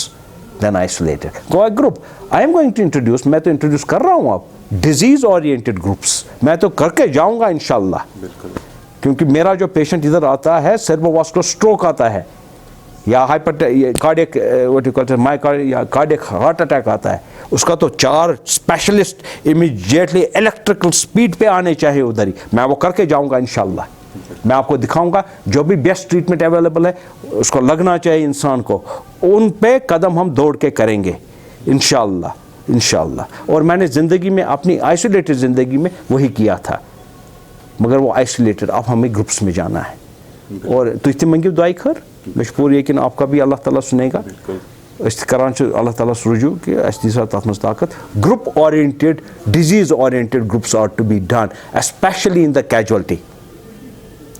than isolated. Go a group. I am going to introduce, मैं तो introduce कर रहा हूँ अब disease oriented groups, मैं तो करके जाऊँगा इंशाल्लाह, क्योंकि मेरा जो पेशेंट इधर आता है सेर्बोवास्कुलर स्ट्रोक आता है, या कार्डियक कार्डियक हार्ट अटैक आता है, उसका तो 4 स्पेशलिस्ट इमीडिएटली इलेक्ट्रिकल स्पीड पे आने चाहिए उधर ही, मैं वो करके जाऊंगा इंशाल्लाह। मैं आपको दिखाऊंगा जो भी बेस्ट ट्रीटमेंट अवेलेबल है, उसको लगना चाहिए इंसान को, उन पे कदम हम दौड़ के करेंगे इंशाल्लाह। और मैंने ज़िंदगी में अपनी आइसोलेटेड ज़िंदगी में वही किया था, मगर वो आइसोलेटेड, अब हमें ग्रुप्स में जाना है। और तुझ ते मंगियो दुआई खैर, मैं पूर यकीन आपका भी अल्लाह ताला सुनेगा। करान अल्लाह ताला रुजू कि दी तथ मज ताकत। Group oriented, disease oriented groups are to be done, specially in the casualty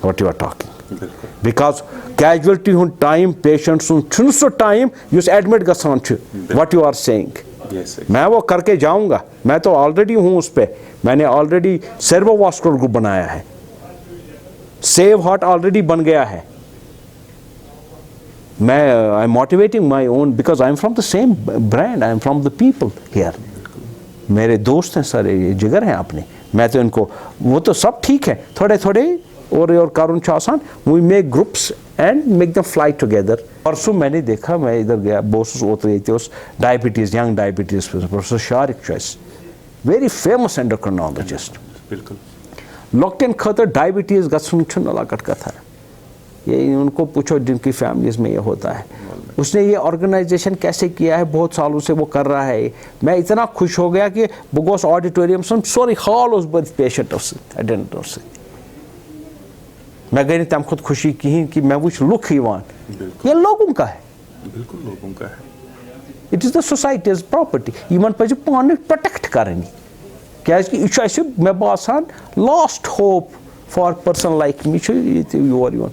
what you are talking, because casualty हुन टाइम पेशेंट सुन सो टाइम युस एडमिट गसान व्हाट यू आर सेइंग। मैं वो करके जाऊंगा, मैं तो ऑलरेडी हूँ उस पर, मैंने ऑलरेडी सेर्बोवास्कुलर ग्रुप बनाया है, सेव हार्ट ऑलरेडी बन गया है। मैं I am motivating my own, because I am from the same brand, I am from the people here. मेरे दोस्त हैं सारे, ये जिगर हैं अपने, मैं तो इनको, वो तो सब ठीक है, थोड़े थोड़े और कारून आसान, we make groups and make them fly together. परसों मैंने देखा, मैं इधर गया बोस ओत diabetes, young diabetes professor Shariq choice, very famous endocrinologist. बिल्कुल लोकटेन खतर डायबिटीज़ गसन लकट कथा, ये उनको पूछो जिनकी फैमिलीज़ में ये होता है। उसने ये ऑर्गेनाइजेशन कैसे किया है, बहुत सालों से वो कर रहा है। मैं इतना खुश हो गया कि बगोस ऑडिटोरियम सॉरी हॉल उस बद पेशेंट अटेंड से मैं गई तम खुद खुशी कहीं कि मैं वो लुक ये लोगों का है, बिल्कुल लोगों का है। It is the society's property, इन पे पान प्रोटेक्ट करनी, क्या मैं बासान last hope for person like me your your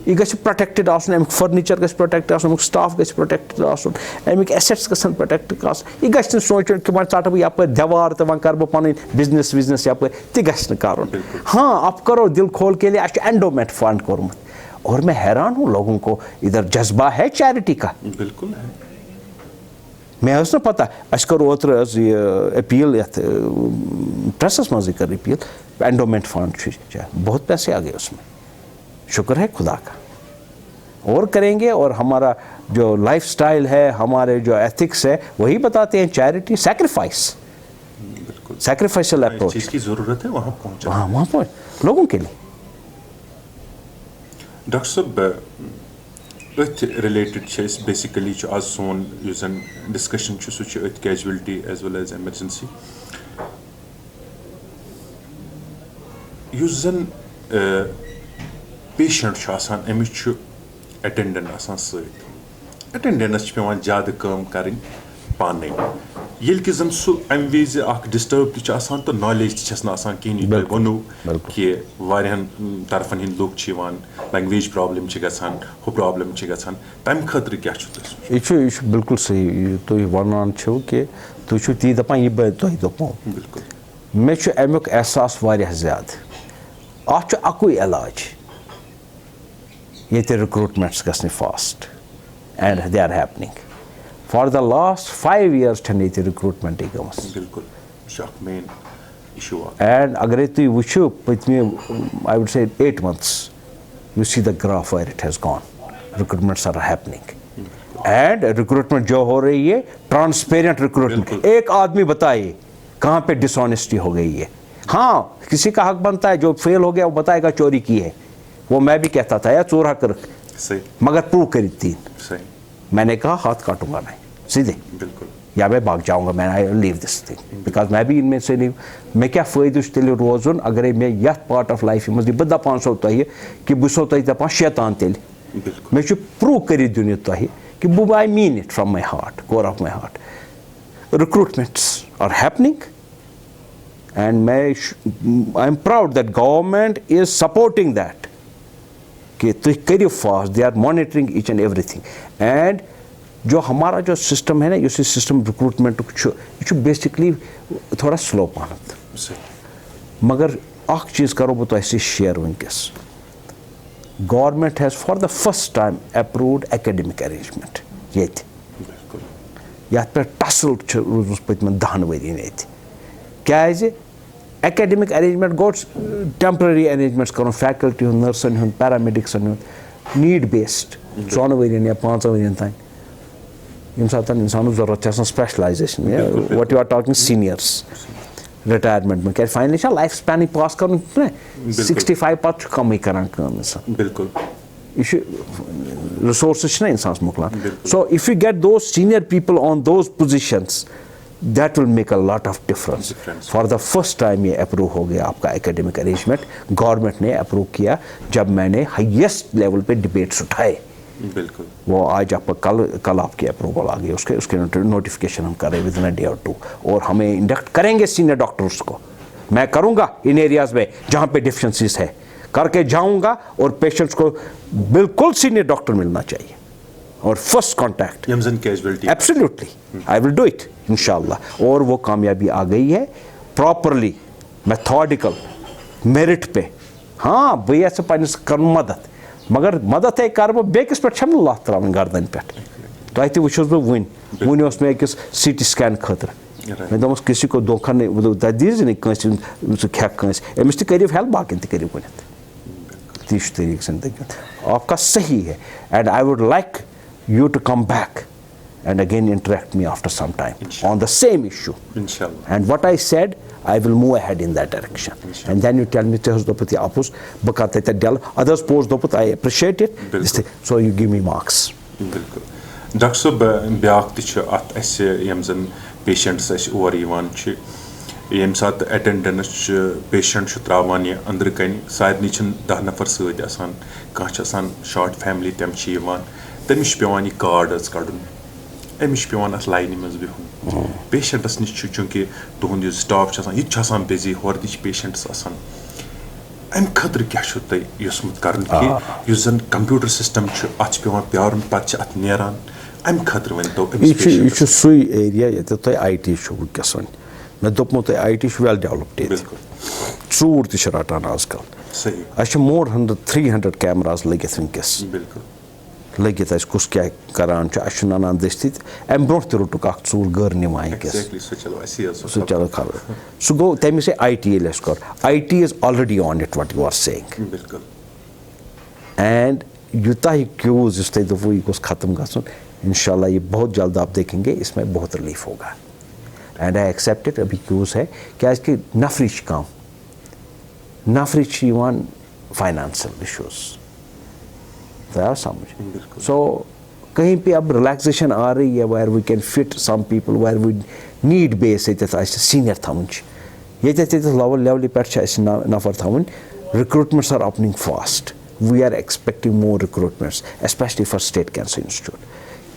यह गि प्रोटेक्टेड आसन, फर्नीचर गि प्रोटेक्टेड आसन, स्टाफ गि प्रोटेक्टेड आसन, अमिक एसेट्स गसन प्रोटेक्टेड आसन। यह गि सोचन कि वह चट बह यप दीवार तो वह कर बह पन बिजनेस विजनेस यप तह कर। हाँ आप करो दिल खोल के लिए, एंडोमेंट फंड कोर्मुत, और मैं हैरान हूँ लोगों को इधर जज्बा है चैरिटी का, बिल्कुल है। मैं ٲस ना पता अस करो ओत्र अपील यथ प्रेसस मज कर अपील एंडोमेंट फंड बहुत पैसे आ गए उसमें, शुक्र है खुदा का, और करेंगे। और हमारा जो लाइफस्टाइल है, हमारे जो एथिक्स है, वही बताते हैं चैरिटी सेक्रीफाइस, सैक्रिफाइशियल अप्रोच चीज़ की ज़रूरत है वहाँ पहुँच, वहाँ पहुँच लोगों के लिए। डॉक्टर साहब अथ रिलेटेड बेसिकली आज सोन जन डिस्कशन सह casualty as well as emergency जन पेशेंट अमिस अटेंडेंट सत अटेंडेंटस पेवान ज़्यादा काम करें पाने ये कि जन सह अमि विज डिस्टर्ब तो नॉलेज कहीं वनो कि वारियान तरफन हिंद लोग लैंग्वेज प्रॉब्लम हु प्रॉब्लम तम खतर क्या यह बिल्कुल सही तुम वन कि तुम ती दपान यह तुम दोपो बिल्कुल मे अमुक एहसास ज़्यादा अत अकुई इलाज ये रिक्रूटमेंट्स गए fast and they are happening for the last 5 years ये रिक्रूटमेंट बिल्कुल मेन इशू एंड अगर तुम वो पत्मे I would say 8 months you see the graph where it has gone, recruitments are happening and recruitment जो हो रही है ट्रांसपेरेंट रिक्रूटमेंट, एक आदमी बताए कहाँ पे डिसऑनेस्टी हो गई है। हाँ किसी का हक बनता है, जो फेल हो गया वो बताएगा चोरी की है, वो मैं भी कहता था यार चोर हक मगर प्रूव करी 3 मैंने कहा हाथ काटूंगा नहीं सीधे, बिल्कुल, या मैं भाग जाऊंगा, मैं I leave this thing because मैं भी इनमें से नहीं, मैं क्या फ़ायदे तेल रोजन अगर मैं यह पार्ट ऑफ लाइफ मज बह दपान सो तुह कि बह सो तुह दपान शैतान तेल मे प्रूव कर दिन तुह कि बह I mean it from my heart, core of my heart. Recruitments are happening and I am proud that government is supporting that कि तुम करो fast, they are monitoring each and everything. And जो हमारा जो सिस्टम है ना, इस system recruitment यह बेसिकली थोड़ा स्लो पानत, मगर अख चीज़ करो बह तुम शेयर वनकस government has for the first time approved academic arrangement ये पे टसल रूज पतम 10 वर्यन क्या एकेडमिक अरेंजमेंट गो टेम्पररी अरेंजमेंट्स कर फैकल्टी नर्सन हूँ पैरामेडिक्सन नीड बेस्ड 4 वर्यन या 5 वर्यन तान यम सात इंसान जरूरत specialization what you are talking seniors retirement में क्या फाइनली लाइफ स्पैन पास कर 65 पत् कम करान बिल्कुल रिसोर्सेस इंसान मुकलान। So if you get those senior people on those positions that will make a lot of difference. For the first time ये approve हो गया आपका एकेडमिक अरेंजमेंट, गवर्नमेंट ने अप्रूव किया जब मैंने हाईएस्ट लेवल पे डिबेट्स उठाए। बिल्कुल वो आज आपका कल आपकी अप्रूवल आ गई, उसके नोटिफिकेशन हम कर रहे विद इन अ डे और 2 और हमें इंडक्ट करेंगे सीनियर डॉक्टर्स को। मैं करूँगा इन एरियाज़ में जहाँ पे डिफिशेंसीज है, करके जाऊँगा और पेशेंट्स को बिल्कुल सीनियर डॉक्टर मिलना चाहिए और first contact absolutely I will do it इंशाल्लाह। और वो कामयाबी आ गई है प्रॉपरली मेथोडिकल मेरिट पे। हाँ भैया से पन्निस कर मदद, मगर मदद है कर बेकिस पे लात त्रावन गर्दन पे तुम तु वुस बह वन मे अकिस CT स्कैन खतर मैं दोपस किसी को धोखा नहीं दीज नहीं खे अमिस तरीफ हेल्प बाकी तरीफ वन ती तरीके जिंदगी आपका सही है। And I would like you to come back and again interact me after some time on the same issue. Inshallah. And what I said, I will move ahead in that direction. Inshallah. And then you tell me tehus dopati apus bakate te del others post doput I appreciate it. So you give me marks. Bilkul. Doctor sahab byak ti ch at as yem zan patients as or yiwan ch yem sat attendance patient ch trawan ye andar kan saidni ch 10 nafar sud asan ka ch asan short family tem ch yiwan तमिश पेवान यह card कड़न Amish पेवान अत line मज बिहुन patients नश चूंकि तुंद staff यह busy होर तह patients अम खतर क्या तुम युसमुत कर कि जन कंप्यूटर सिस्टम अत पेवान प्यार पे अत नेरान अम खतर वन तो यह सू एरिया ये तुम IT वस वन मैं दोपमो तुम IT वेल डेवलप्ड चूर तह रटान आजकल सही मोर 300 कैमराज लगित वनकस लगित आसि कुस क्या करान छ अस ननान दस्ती अम ब्रोह ते रुटुक अख चूर गर निमाई के सो चलो खबर सो गो तमे से IT येल अस कर IT is already on it what you are saying बिल्कुल एंड यूता क्यूज इस तय दफो ये खत्म गसन इंशाल्लाह ये बहुत जल्द आप देखेंगे इसमें बहुत रिलीफ होगा एंड आई एक्सेप्ट इट अभी क्यूज है क्या कि नफरी काम नफरी फाइनेंशियल इशूज समझ सो कहीं पे अब रिलैक्सेशन आ रही है where we can fit some people where we need base senior थवन ये लेवल पे नफर थवन recruitments are opening fast we are expecting more recruitments especially for state cancer institute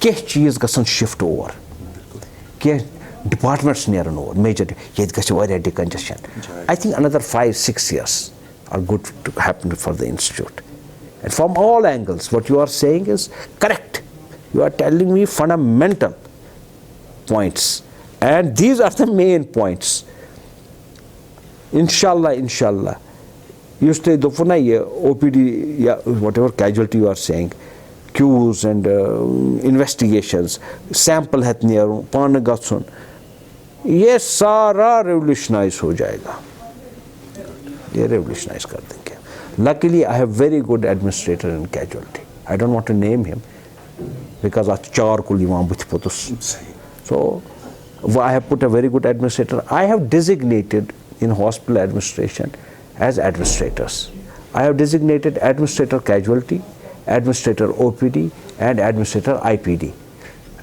कह चीज गसन शिफ्ट ओवर कह डिपार्टमेंट्स नेरन ओवर मेजर ये decongestion I think another 5-6 years are good to happen for the institute. And from all angles, what you are saying is correct. You are telling me fundamental points. And these are the main points. Inshallah. You stay dofuna OPD, whatever casualty you are saying, queues and investigations, sample है near पान गत्सन, ये सारा revolutionize हो जाएगा. ये revolutionize कर देंगे. Luckily, I have very good administrator in casualty. I don't want to name him because at चार कुल इमाम booth पोतुस. So I have put a very good administrator. I have designated in hospital administration as administrators. I have designated administrator casualty, administrator OPD, and administrator IPD.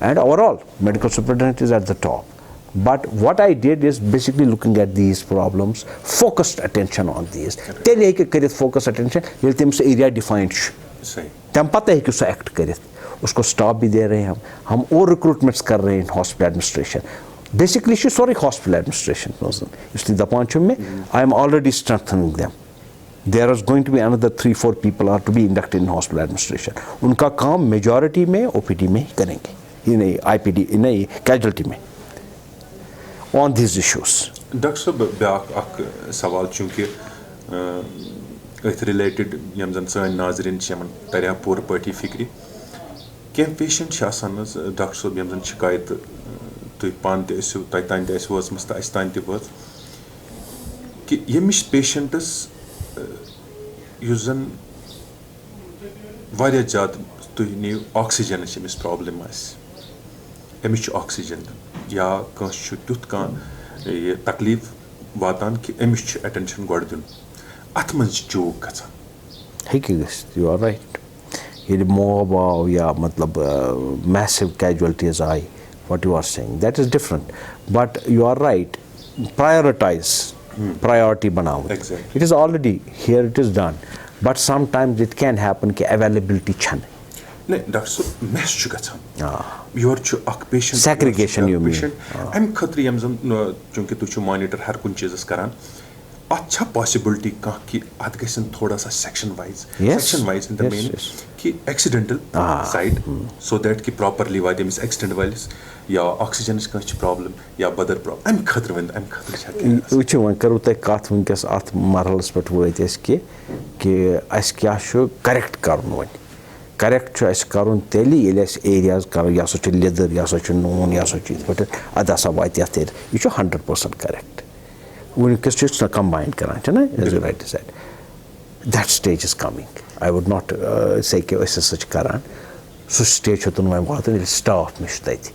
And overall, medical superintendent is at the top. But what I did is basically looking at these problems, focused attention on these. Tell you कि focus attention, ये तेरे से area defined. सही. तम पता है कि उसको act करे. उसको staff भी दे रहे हैं हम और recruitments कर रहे हैं in hospital administration. Basically, sorry, hospital administration. इसलिए दपांचों में I am already strengthening them. There is going to be another 3-4 people are to be inducted in hospital administration. उनका काम majority में OPD में ही करेंगे. ये नहीं IPD नहीं casualty में. On these issues. Doctor साहब ब्याक सवाल चूँकि related यम जन सन नाज़रीन चमन तरिया पूर पार्टी फिक्री क्या patient शासनस डॉक्टर साहब यम जन शिकायत तो पान ते ऐसे ताइन ते ऐसे वाज मस्ता ऐसे ताइन ते वाज कि ये मिश patientस युजन वारिया जात तो ये ऑक्सीजन से मिस प्रॉब्लम आस एमिश ऑक्सीजन या कह तुथ कह ये तकलीफ वातान कि अमिश अटेंशन गोड़ दिन अत मन चूक गसान यू आर राइट ये मोब आव या मतलब massive casualties I what you are saying that is different but you are right priority बनाओ it is already here it is done but sometimes it can happen कि availability छन नहीं doctor साहब mess छु गसान योर छु अक पेशेंट सेग्रीगेशन यू मीन एम खतर यम जन चूंकि तु छु मॉनिटर हर कुन चीजस करान अच्छा पॉसिबिलिटी कह कि अत गसन थोड़ा सा section wise in the main कि एक्सीडेंटल साइड सो दैट कि प्रॉपर्ली वादे मिस एक्सीडेंट वाइज या ऑक्सीजन कह प्रॉब्लम या बदर प्रॉब्लम एम खतर वन एम खतर उ छु वन करू ते कथ वनकस अत मरहलस पेट वत अस कि अस क्या छु करेक्ट करन वन करेक्ट छु अस करन तेली येल अस एरियाज कर या सो छु लेदर या सो छु नून या सो छु बट अदा सा वात या तेर यु छु 100% करेक्ट वनकस छु कंबाइन करान छ ना as you right said that stage is coming I would not say कि अस सच करान सो स्टेज छु तुन वन वात स्टाफ मिश तति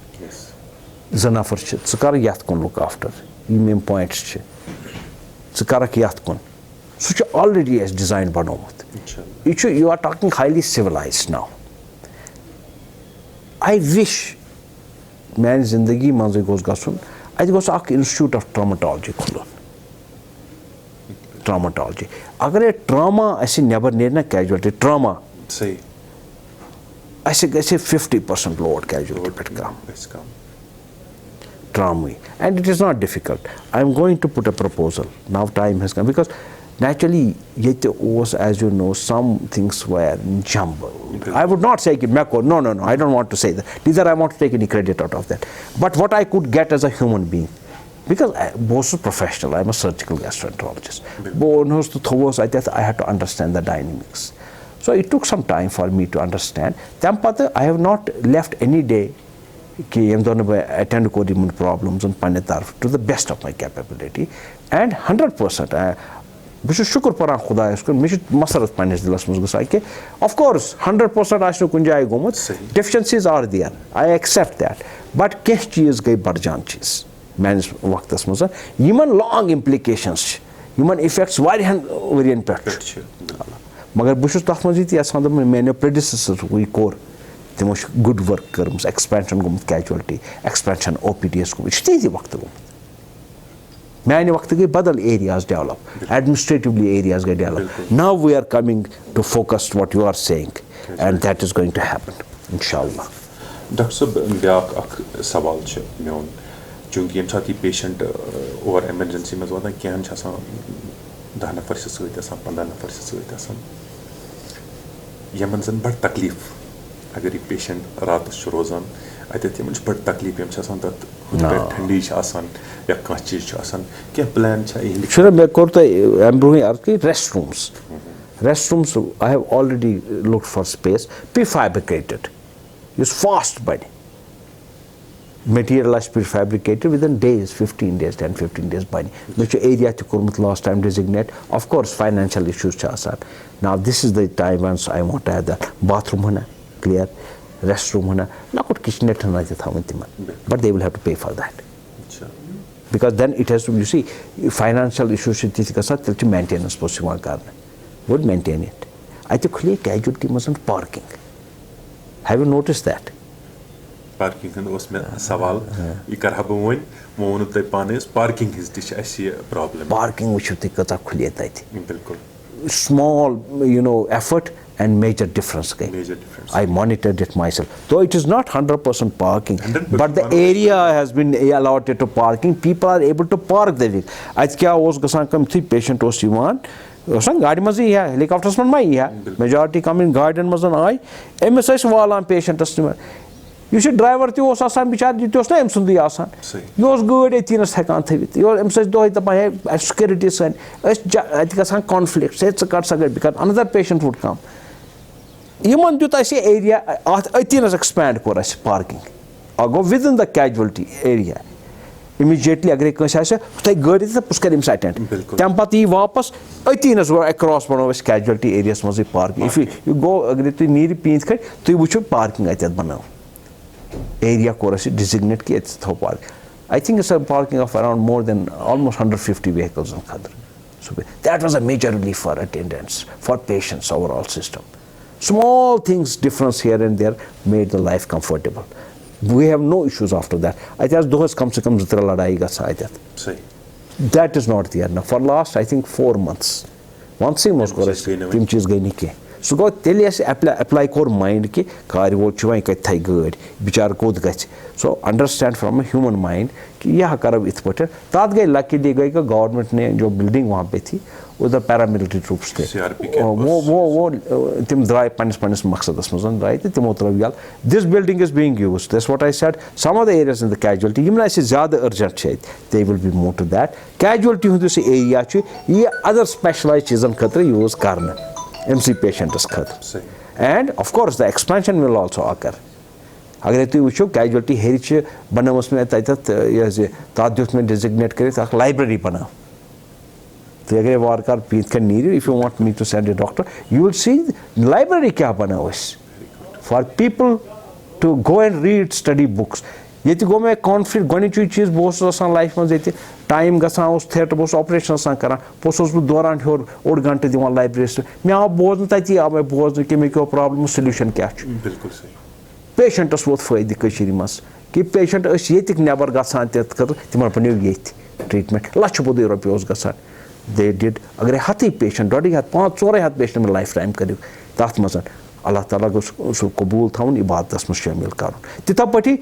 ज़नाफर छ च कर यत कुन लुक आफ्टर यम पॉइंट्स छ च करक यत कुन सो छु ऑलरेडी एस डिजाइन बनोमुत you are talking highly civilized now. I wish man zindagi manze goes gasun I goes ak institute of traumatology khulun traumatology agar ye trauma aise never near na casualty trauma sahi aise 50% load casualty pet kam trauma and it is not difficult. I am going to put a proposal now. Time has come because naturally yet was, as you know, some things were jumble. I would not say Meko, no, I don't want to say that. Neither I want to take any credit out of that. But what I could get as a human being, because I was a professional, I'm a surgical gastroenterologist. But I had to understand the dynamics. So it took some time for me to understand. Then I have not left any day कि यम दोनों बे attend को दी problems on पाने तारफ to the best of my capability and 100% बस शुक्र परा खुदा इसको मुझे मसरत पाने दिलस मुझे गुस्सा कि of course 100% आज तो कुंजाई गोमुत deficiencies are there, I accept that, but किस चीज़ गई बढ़ जान चीज़ मैंने वक्त इस मुझे यमन long implications यमन effects वारियन वारियन पैट मगर बस तक मुझे थी ऐसा तो मैंने predecessor हुई कोर तमो गुड वर्क कर एक्सपेंशन गोमुत कैजुअलिटी एक्सपेंशन OPDS को इच्छी वक्त गोमुत मैंने वक्त गई बदल एरियाज डेवलप एडमिनिस्ट्रेटिवली एरियाज गई develop now we are coming to focus what you are saying and that is going to happen इंशाल्लाह डॉक्टर साहब ब्याक अख सवाल छ मेन चूंकि यम साथ पेशेंट ओवर इमरजेंसी में वातान कहन 10 नफर सत 15 नफर सत यमन जन बड़ तकलीफ अगर ये पेशेंट रात रोजान अतः बड़ तकलीफ यम ठंडी या कह चीज क्या प्लान मे कोर ब्रोह अर्ज कि rest rooms I have already looked for space prefabricated yes fast बन material prefabricated within days 15 days 10-15 days बन मे एरिया तोर्मुत last time designate of course financial issues now this is the time when I want to have that bathroom होना clear restroom hona lakut kitchenette hona je thavan timan but they will have to pay for that because then it has to you see financial issues it ka sath til maintenance possible karna would maintain it I think clear casualty mustn't parking have you noticed that parking and was me sawal I kar hab won mon te panes parking is this as problem parking which you think ka clear tait bilkul small effort and major difference. I monitored it myself. Though it is not 100% parking, 100% but the area has been allotted to parking. People are able to park the vehicle. आज क्या उस गसान कम थी patient उस युवान उसने गाड़ी में ही है helicopters में ही है majority come in garden में जन आई एमएस ऐसे वाला patient asthma you she driver ती उस आसान बिचार जीती उस ना एम सुंदी आसान ये उस गाड़ी तीनस हैकान थे भी ये एम सच दो ही तब है security सन ऐस ऐतिका सान conflict से कर सके because another patient would come यमन दित एरिया अतीनस एक्सपैंड कोर parking go within the casualty area immediately अगर तुम गाड़ी पुस कर अटेंड तम पे वापस अतीनस अक्रॉस बनो कैजुअलिटी एरियास मज पार्किंग इफ यू गो अगर तुम नीर पीत खट तुम वो पार्किंग अत बनो एरिया कोर डिजिग्नेट कि थो park I think it's a parking of around more than almost 150 vehicles खतर so that was a major relief for attendants for patients overall system. Small things difference here and there made the life comfortable. We have no issues after that. I think those come se kam zitra ladai ga saadat. That is not there now. For last I think 4 months. Once he was correct. Tim cheez gayi nahi ke. So go tell us apply core mind ki kar wo chwai ka thai gad bichar kod gach. So understand from a human mind कि यह करब इत पटे तात गई lucky दी गई कि government ने जो बिल्डिंग वहाँ पे थी उधर पैरामिलिट्री ट्रूप्स थे वो तिम द्राय पन्निस मकसदस मजन द्राय थे तिमो तरफ गल this building is being used that's what I said some of the areas in the casualty यम ऐसे ज्यादा अर्जेंट छे they will be move to that casualty हुंद से एरिया छ ये अदर स्पेशलाइज्ड चीजन खतर यूज करना एमसी पेशेंट्स खतर and of course the expansion will also occur अगर तुम वो कैजुअलिटी हेरी बनमस में तथ दुत में डिजिग्नेट कर लाइब्रेरी बनाओ तो अगर वारकार पीत कर नीर if you want me to send a doctor you will see library क्या बनाओ for people to go and read study books ये गो मे कॉन्फ्लिक्ट गोची चीज बहुत लाइफ मज टाइम गसान थिएटर बस ऑपरेशन करान बस दौरान हर ओड घंटे दिवान लाइब्रेरी मे आव बोजन तती आव मे बोजन कि मे क्यों प्रॉब्लम सोल्यूशन क्या बिल्कुल सही पेशेंटस वोत फायदे मज कि पेशेंट ये नबर गसान तिमन पनो ये ट्रीटमेंट लक्ष बद रुपये गसान दे डिड अगर हथ पेशेंट 2.5 5 4 पेशेंट में लाइफ टाइम कर तथ मज अल्लाह ताला सह कबूल थवन इबादत में शामिल कर तिथ पे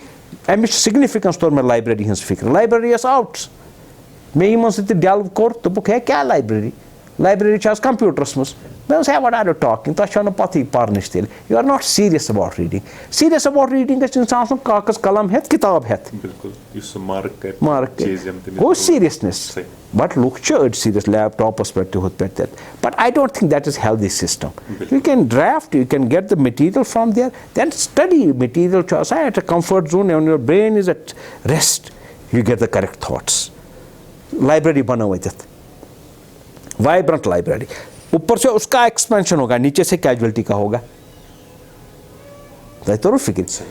अमिच सिग्निफिकेंस तोर मे लाइब्रेरी हज फिक्र लाइब्रेरी आउट मे इन डेल्व कोर दोपुक है क्या लाइब्रेरी कंप्यूटरस मज मैं say, what are you talking? तो अच्छा ना पति पारनिश तेल. You are not serious about reading. Serious about reading का इंसान सो कागज कलम है किताब है. बिल्कुल. ये मार्क है. वो seriousness. But look चर्ड serious laptop perspective होत पे. But I don't think that is healthy system. You can draft, you can get the material from there, then study material at a comfort zone and your brain is at rest. You get the correct thoughts. Library बना हुआ है. Vibrant library. ऊपर से उसका expansion होगा, नीचे से casualty का होगा.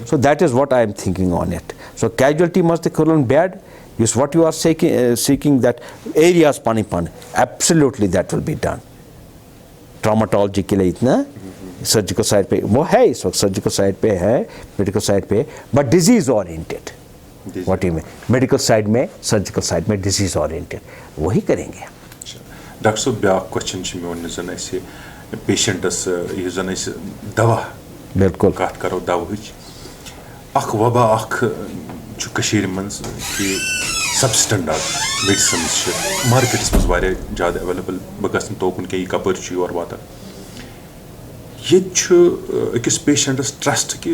So that is what I am thinking on it. So casualty must be current bad. Is what you are seeking that areas pan. Absolutely that will be done. Traumatology के लिए इतना surgical side पे वो है इस वक्त surgical side पे है, medical side पे, but disease oriented. What do you mean? Medical side में, surgical side में disease oriented. वही करेंगे. Doctor साहब ब्याक क्वेश्चन ची में उन्हें जन ऐसे पेशेंट्स ये जन ऐसे दवा बिल्कुल काट करो दवा हिच अख वबा अख जो कशीर मंस कि सबस्टैंडर्ड मेडिसिन मार्केट्स में वारे ज़्यादा अवेलेबल बगसन तोकुन के कपर ची और वाता ये जो किस पेशेंट्स ट्रस्ट के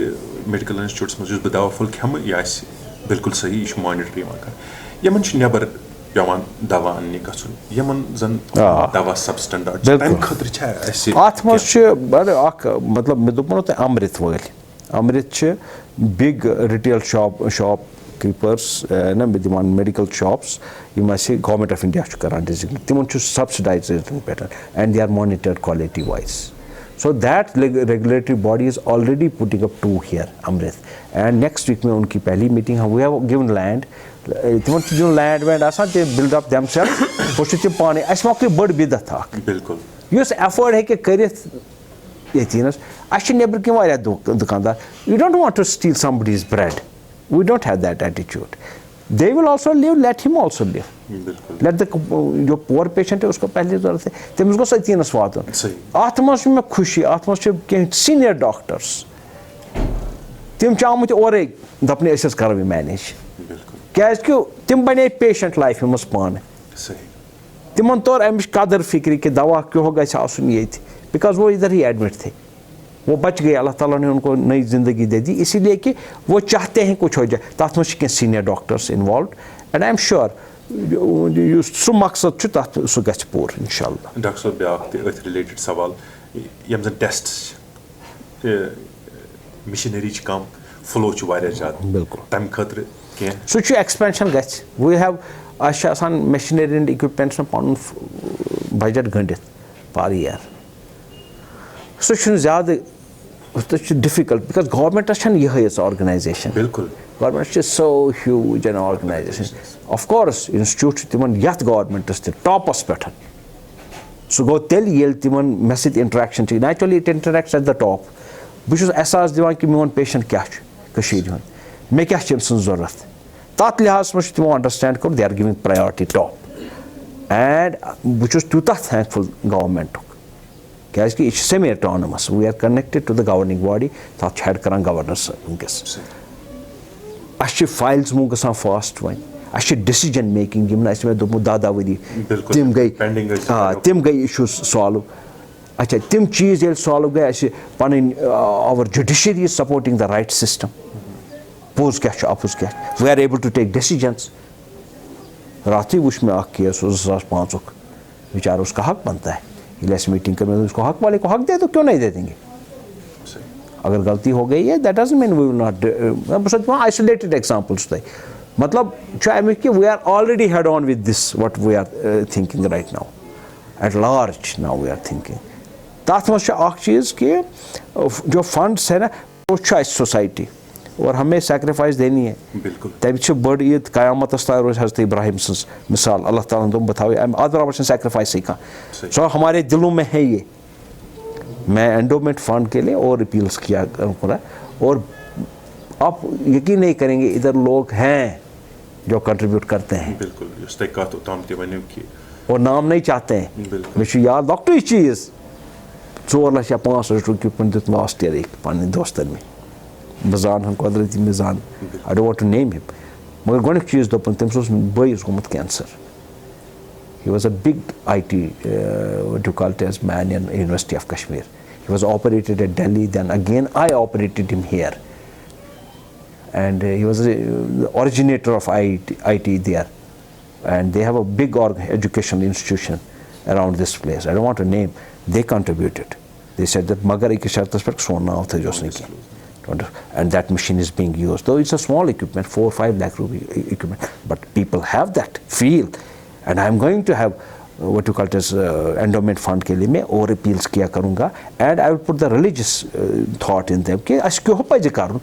मेडिकल इंस्टीट्यूट्स में जो दवा फुल खेम या बिल्कुल सही इश मॉनिटर कर ये मन नेबर पेवान दवा अन्नी गसुन यमन जन दवा सबस्टैंडर्ड टाइम खतर छ ऐसे आत मस छ बड़ अख मतलब मे दोपन त अमृत छ बिग रिटेल शॉप कीपर्स ना विद्यमान मेडिकल शॉप्स यम ऐसे गवर्नमेंट ऑफ इंडिया छ करन डिजिग्नेट तिमन छ subsidised pattern and they are monitored quality wise. So that regulatory body is already putting up 2 here, Amrit. And next week में उनकी पहली meeting है. We have given land. तिमन जो land में आसान ते build up themselves. पोस्ट चे पाने ऐसे मौके बड़ बिदत था. बिल्कुल. युस afford है कि करित ये चीज़ अच्छी नेबर के वाले दुकानदार. You don't want to steal somebody's bread. We don't have that attitude. They will also live. Let him also live. Let the जो poor patient है उसको पहले ज़रूरत है. तब उसको सही न स्वाद हो. आत्माश में खुशी आत्माश के senior doctors. तम चाहूँ मुझे और एक दपने ऐसे कर भी manage. क्या इसको तम बने patient life में मस्पान है. तमन तोर अमिश कादर फिक्री के दवा क्यों होगा ऐसा सुनिए थी. Because वो इधर ही admit थे. वो बच गए. अल्लाह ताला ने उनको नई ज़िंदगी दे दी इसीलिए कि वो चाहते हैं कुछ हो जाए. तात्मश के senior doctors involved and I am sure सु मकसद छु तथ सु गछ पूर इंशाल्लाह. डॉक्टर साहब ब्याक ते अथ रिलेटेड सवाल यम जन टेस्ट मिशनरी च कम फ्लो छु वारिया ज्यादा बिल्कुल तम खतर के सु छु एक्सपेंशन गछ. वी हैव आसान मशीनरी एंड इक्विपमेंट्स में पन बजट गंडित पर ईयर सु छु ज्यादा तो डिफिकल्ट बिकॉज गवर्नमेंट छन यह ऑर्गेनाइजेशन. बिल्कुल. Government is so huge an organization. Of course, institute timan yat government is the top hospital. So go tell yel timan message interaction. Naturally, it interacts at the top. Which is asas divan ki mon patient kya ch kashir hun. Me kya ch sun zarurat. Tat lihaz mush timan understand kor they are giving priority top. And which is tuta thankful government. Kya is ki it's semi autonomous. We are connected to the governing body. Tat head karan governors unkes. अच्छे files मुँह गसान fast one अच्छे decision making यम ना दोपो दादा worry तिम गई हाँ तिम गई इशूज सॉल्व. अच्छा तिम चीज़ ये सॉल्व गए ऐसे पन our judiciary is supporting the right system. Pose क्या अपोज क्या we are able to take decisions. रात ही उस में आख किया 2005 विचार उसका हक बनता है. इलेस मीटिंग कर में उसको हक वाले को हक दे तो क्यों नहीं दे देंगे. अगर गलती हो गई है that doesn't mean we will not सच में आइसोलेटेड एग्जांपल्स थे मतलब चाहे कि we are already head on with this what we are thinking right now at large now we are thinking. तथ मज अख चीज़ कि जो फंड्स है ना वो सोसाइटी और हमें सैक्रिफाइस देनी है. तब बड़ ईद क़यामत तार रोज हज़रत इब्राहिम सज मिसाल अल्लाह ताला तुम बताओ अद बराबर सैक्रिफाइस ही कहाँ. सो हमारे दिलों में है ये. मैं एंडोमेंट फंड के लिए और अपील्स किया करूँ और आप यकीन नहीं करेंगे इधर लोग हैं जो कंट्रीब्यूट करते हैं. बिल्कुल. और नाम नहीं चाहते हैं. मैं याद डॉक्टर चीज़ 4 लाख या 5 लाख रुपये दित लास्ट ईयर एक पानी दोस्तन में मजान हम कुदरती मिजान I don't want to name him मगर गोनिक चीज़ दोपन तम बस गोमुत cancer He was a big IT, what you call it as man in University of Kashmir. He was operated at Delhi, then again I operated him here. And he was the originator of IT there. And they have a big educational institution around this place. I don't want to name. They contributed. They said that Magar ek shartas par son naam tha jo usne kiya. And that machine is being used. Though it's a small equipment, 4 or 5 lakh rupee equipment, but people have that feel. And I'm going to have what you call it as endowment fund ke liye main aur appeals kiya karunga, and I will put the religious thought in them ki as kyo paje karun,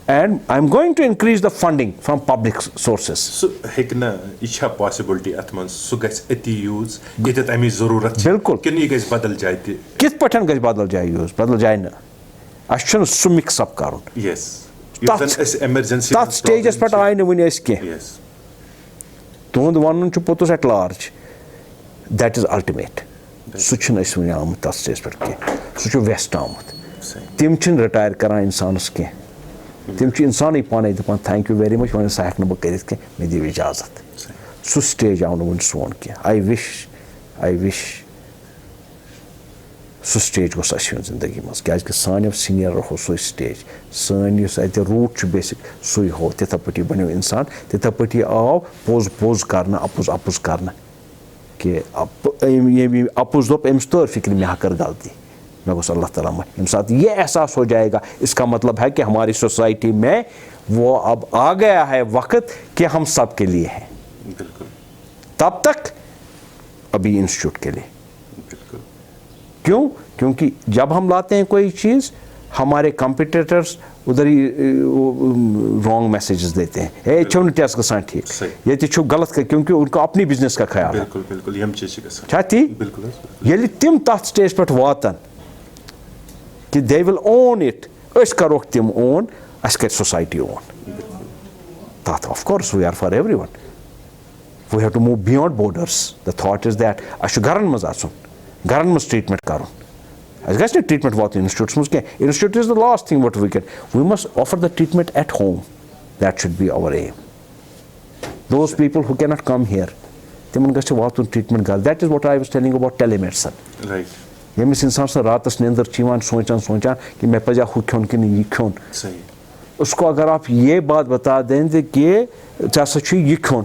and I'm going to increase the funding from public sources. So hekna ichha possibility atman so gets eti use etat ami zarurat bilkul kin ye guys badal jaye te kit patan guys badal jaye use badal jaye na ashun su mix up karun. Yes, is emergency that stage is pat aine woni eske. Yes, tuhund vanun chu potus at large, that is ultimate. Su chun is woni amut that stage pat ke su chu west amut tim chun retire karan insanas ke tim chu insani pane dapan thank you very much when sa hekna bak kerit ke me di ijazat su stage aun won son ke I wish su stage gos asyon zindagi mas kyaz ke sani senior ho su stage sani yus ate root chu basic sui ho teta pati banyo insan teta pati aw pose karna apuz karna कि ये oppose दो एमस्तर फिक्र में आकर गलती मैं कुछ अल्लाह ताला में इन साथ ये एहसास हो जाएगा, इसका मतलब है कि हमारी सोसाइटी में वो अब आ गया है वक्त कि हम सब के लिए हैं, तब तक अभी इंस्टीट्यूट के लिए। क्यों? क्योंकि जब हम लाते हैं कोई चीज़ हमारे कंपटीटर्स उधर ही रॉन्ग मैसेजेस देते हैं, ए छुन टेस गसान ठीक ये तो छु गलत कर, क्योंकि उनको अपनी बिजनेस का ख्याल है। बिल्कुल बिल्कुल यम चीज गसान चाहती बिल्कुल ये तिम तथ स्टेज पे वातन कि दे विल ओन इट, अस करो तिम ओन, अस कर सोसाइटी ओन तथ। Of course we are for everyone, we have to move beyond borders. The thought is that अस घरन मज आसुन, घरन मज ट्रीटमेंट करुन, as gets the treatment what institutes must get. Institute is the last thing what we get. We must offer the treatment at home. That should be our aim. Those people who cannot come here, they must get what treatment. That is what I was telling about telemedicine. Right. Yemis insan se ratas ne andar chiwan सोचा कि मैं पजा who क्यों कि नहीं क्यों सही, उसको अगर आप ये बात बता दें कि चाहे छु ये क्यों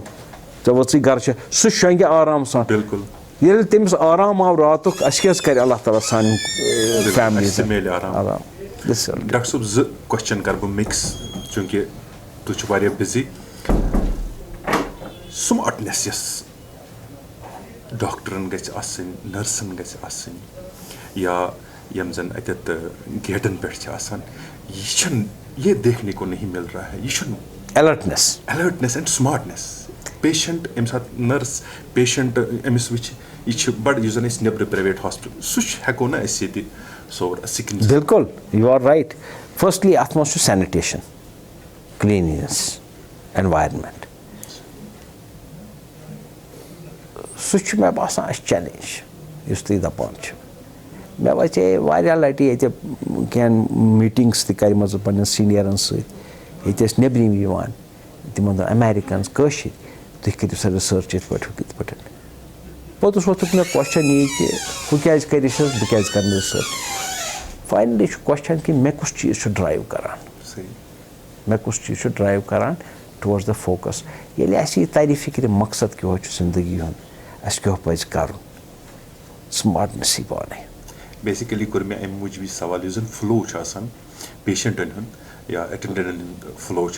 तो वो सी घर से सुशेंगे आराम से। बिल्कुल ये तमिस आराम आव रात अस कर अल्लाह ताला सान फैमिली से मेल आराम। डॉक्टर साहब ज क्वेश्चन कर बो मिक्स चूंकि तु छु वारिया बिजी। स्मार्टनेस यस डॉक्टरन गछ आसिन, नर्सन गछ आसिन, या यम जन अतत गेटन पे छ आसान, ये देखने को नहीं मिल रहा है। ये अलर्टनेस एंड स्मार्टनेस। पेशेंट अम साथ नर्स पेशेंट अमिस विच ये बड़ युस जन नब्र प्राइवेट हॉस्पिटल सुश हेको ना अस ये सोवर सिकिम्स। बिल्कुल यू आर राइट। फर्स्टली अत मज सैनिटेशन, क्लीनलीनेस, एनवायरनमेंट सह मे बासान चैलेंज इस तुम दपान मे वचे वारिया लटि ये कैन मीटिंग्स तम पे सीनियरन सत नब्रम तिमन अमेरिकन कशर तुम करो सा रिसर्च इत पे पोतुस वोतुक मे क्वेश्चन ये कि हु क्या कर रिसर्च बह क्या कर रिसर्च। फाइनली क्वेश्चन कि मे कुछ चीज़ ड्राइव करान, मे कुछ चीज़ ड्राइव करान टुवर्ड्स द फोकस। ये ये तारी फिक्र मकसद क्यों जिंदगी हूँ अस क्यों पज कर स्मार्टनेस ही पाने। बेसिकली कोर मे अम मूजब सवाल युस फ्लो पेशेंटन हूँ या अटेंडेंटन फ्लो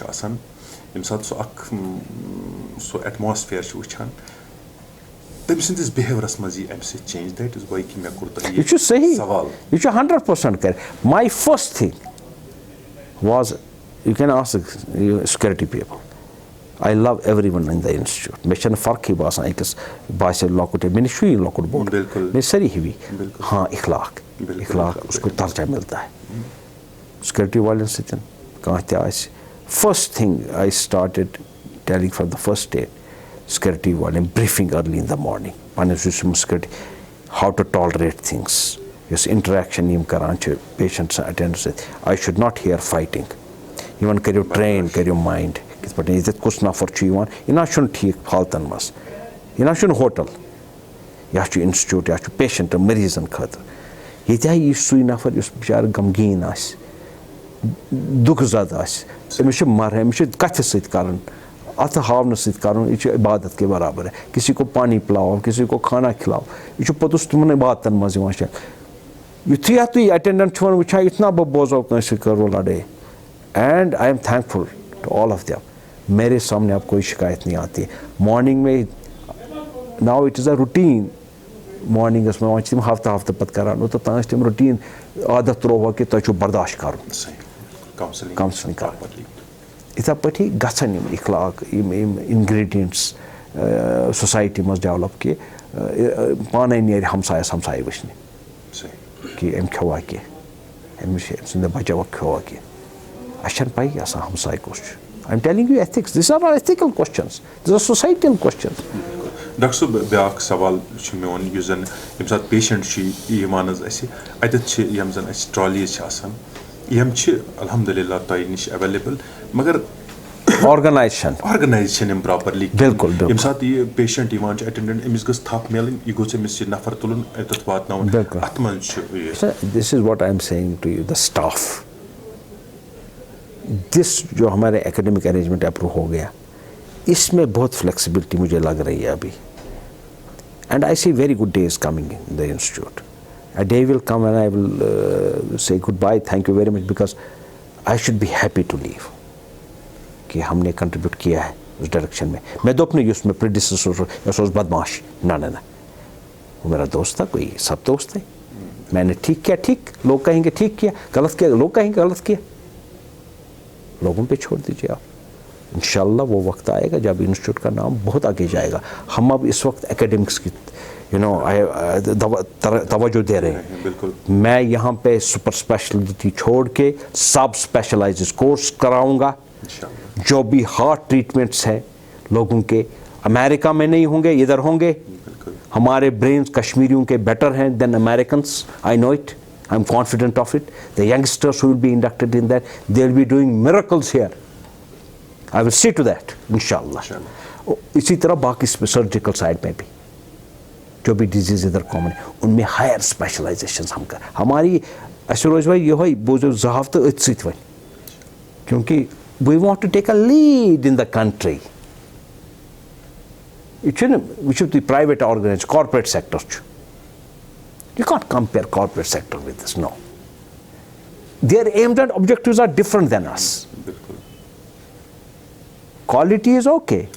यम सात सो एटमॉस्फेयर वुचान तम सिंदिस बिहेवियरस मज अम चेंज। दैट इज वाई कि मे कोर यह सही सवाल यह 100% कर। My first thing was you can ask security people, I love everyone in the institute. मे फर्क ही बासान अकिस बासे लॉकुट मे शुई लॉकुट बोर्ड मे सारी हिवी हाँ इखलाक उसको दर्जा मिलता है सिक्योरिटी वाले सतन कह त। First thing I started telling from the first day, security वाले briefing early in the morning. Pane security how to tolerate things. Yes, interaction यम करान च patients attendants. I should not hear fighting. Even करियो train करियो mind. किस पटे इज्जत कुछ ना फर च यवान इना शुन ठीक फालतन मस इना शुन होटल या इंस्टीट्यूट या पेशेंट मरीजन खतर ये सू नफर बिचार गमगीन दुख जद अमिस मर अमिस कथ सर अत हावन सर यह इबादत के बराबर है किसी को पानी पिलाओ किसी को खाना खिलाओ यह पोतुस तुम इबादतन मज युथी तुम अटेंडेंट वुचान इतना बह बोजो कंस करो लड़े and I am thankful to all of them मेरे सामने अब कोई शिकायत नहीं आती मॉर्निंग में now it is a routine mornings में तुम हफ्ता पे करान तो तम रूटीन आदत त्रोह कि तुम बर्दाश्त कर काउंसलिंग कर इथे पे गन इखलाक इंग्रेडिएंट्स सोसाइटी मज डेवलप कि पाने नेर हमसायस हमसाय वचने कि अम खोवा कह अम बचा खोवा कह अच्छे पी हमसाय कुछ I am telling you ethics this are ethical questions this are societal questions doctor साहब ब्याक सवाल मोन यम सात पेशेंट अतम जन ट्रॉलीज यम अल्हम्दुलिल्लाह तय नश अवेलेबल मगर ऑर्गेनाइजेशन प्रॉपरली बिल्कुल यम सात यह पेशेंट अटेंडेंट अमिस गस थप मिलन यह गोस अमिस नफर तुलन अत वातनावन अत मज this is what I am saying to you the staff this जो हमारे एकेडमिक अरेंजमेंट अप्रूव हो गया इसमें बहुत फ्लेक्सिबिलिटी मुझे लग रही है अभी and I see very good days coming in the institute a day will come and I will say goodbye, thank you very much, because I should be happy to leave कि हमने contribute किया है उस direction में मैं तो अपने उसमें प्रेडिसेसर बदमाश ना वो मेरा दोस्त था कोई सब दोस्त थे मैंने ठीक किया ठीक लोग कहेंगे ठीक किया गलत किया लोग कहेंगे गलत किया लोगों पे छोड़ दीजिए आप इंशाल्लाह वो वक्त आएगा जब इंस्टीट्यूट का नाम बहुत आगे जाएगा हम अब इस वक्त एकेडमिक्स की तवज्जो दे रहे हैं बिल्कुल मैं यहाँ पे सुपर स्पेशलिटी छोड़ के सब स्पेशलाइज्ड कोर्स कराऊंगा जो भी हार्ट ट्रीटमेंट्स हैं लोगों के अमेरिका में नहीं होंगे इधर होंगे हमारे ब्रेन्स कश्मीरियों के बेटर हैं than Americans I know it I am confident of it the youngsters will be inducted in that they will be doing miracles here I will see to that इंशाल्लाह इसी तरह बाकी सर्जिकल साइड में भी जो भी disease इधर common है उनमें हायर स्पेशलाइजेशन हम कर हमारी रोज भाई ये बोझो जहाव तो अथ सत क्योंकि we want to take a lead in the country यह तुम private organise corporate sector you can't compare corporate sector with this no their aims and objectives are different than अस Quality is okay,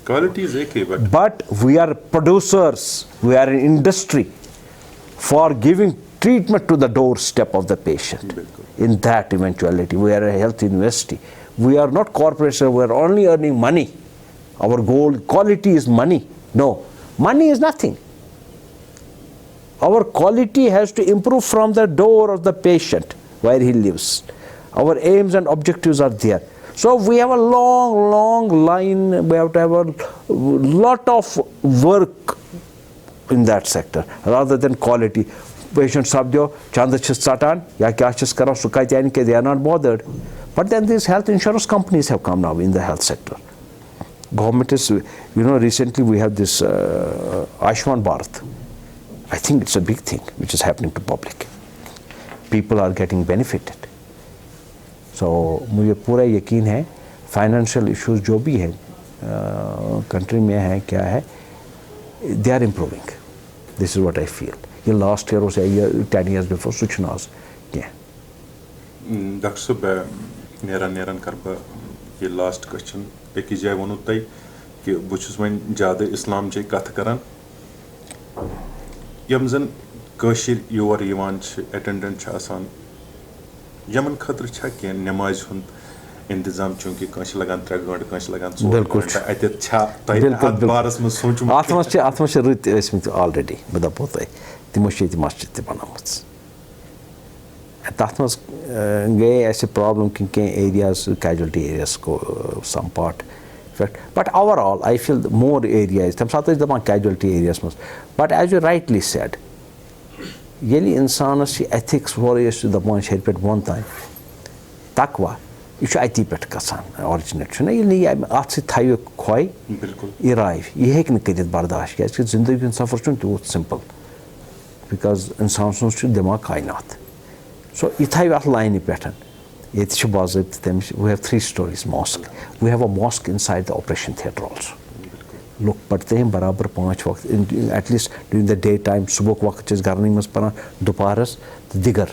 but we are producers, we are an industry for giving treatment to the doorstep of the patient. In that eventuality, we are a health university. We are not corporations, we are only earning money. Our goal, quality is money. No, money is nothing. Our quality has to improve from the door of the patient where he lives. Our aims and objectives are there. So we have a long line, we have to have a lot of work in that sector rather than quality. Patients sabdio chand chis satan ya kya chis karo sukait yani ke they are not bothered. But then these health insurance companies have come now in the health sector. Government is, recently we have this Ayushman Bharat. I think it's a big thing which is happening to public. People are getting benefited. So मुझे पूरा यकीन है financial issues जो भी हैं country में है क्या है they are improving this is what I feel ये लास्ट ईयर से 10 years बिफोर सुच नाज क्या डॉक्टर साहब नेरान कर ये लास्ट क्वेश्चन एक जाए वोनो तय कि बहुत वन ज़्यादा इस्लाम चे कथ करान यम जन कशिर योर यवान अटेंडेंट आसान यमन खतर कह नमाज हुंद इंतजाम चूंकि कंस लगान 3 घंटे कंस लगान 4 घंटे अत बारस में सोचूं अत रत ٲسमٕتۍ ऑलरेडी बह दपो तुम तिमो मस्जिद ति बनामच तथ मज गए ऐसे प्रॉब्लम कि एरियाज कैजुअलिटी एरियाज को some part effect but overall I feel more areas तम साथ दपान कैजुअलिटी एरियाज मज but as you rightly said ये इंसानस एथिक्स वोर दपान हेर पे बोन तान तकवा यह अति पे गसान ऑरिजिनेट ये अत सो खोई इराय यह हेक कर बर्दाश्त क्या जिंदगी हूँ सफर तूत simple because insan sun chu dimag kainat. So ithai at line pethon. Yet chu bazabit we have 3 stories mosque. We have a mosque inside the operation theatre also. Look, पढ़ते हैं बराबर 5 वक्त at least during the daytime सुबह वक्त जिस gardening में पढ़ा दोपहरस दिगर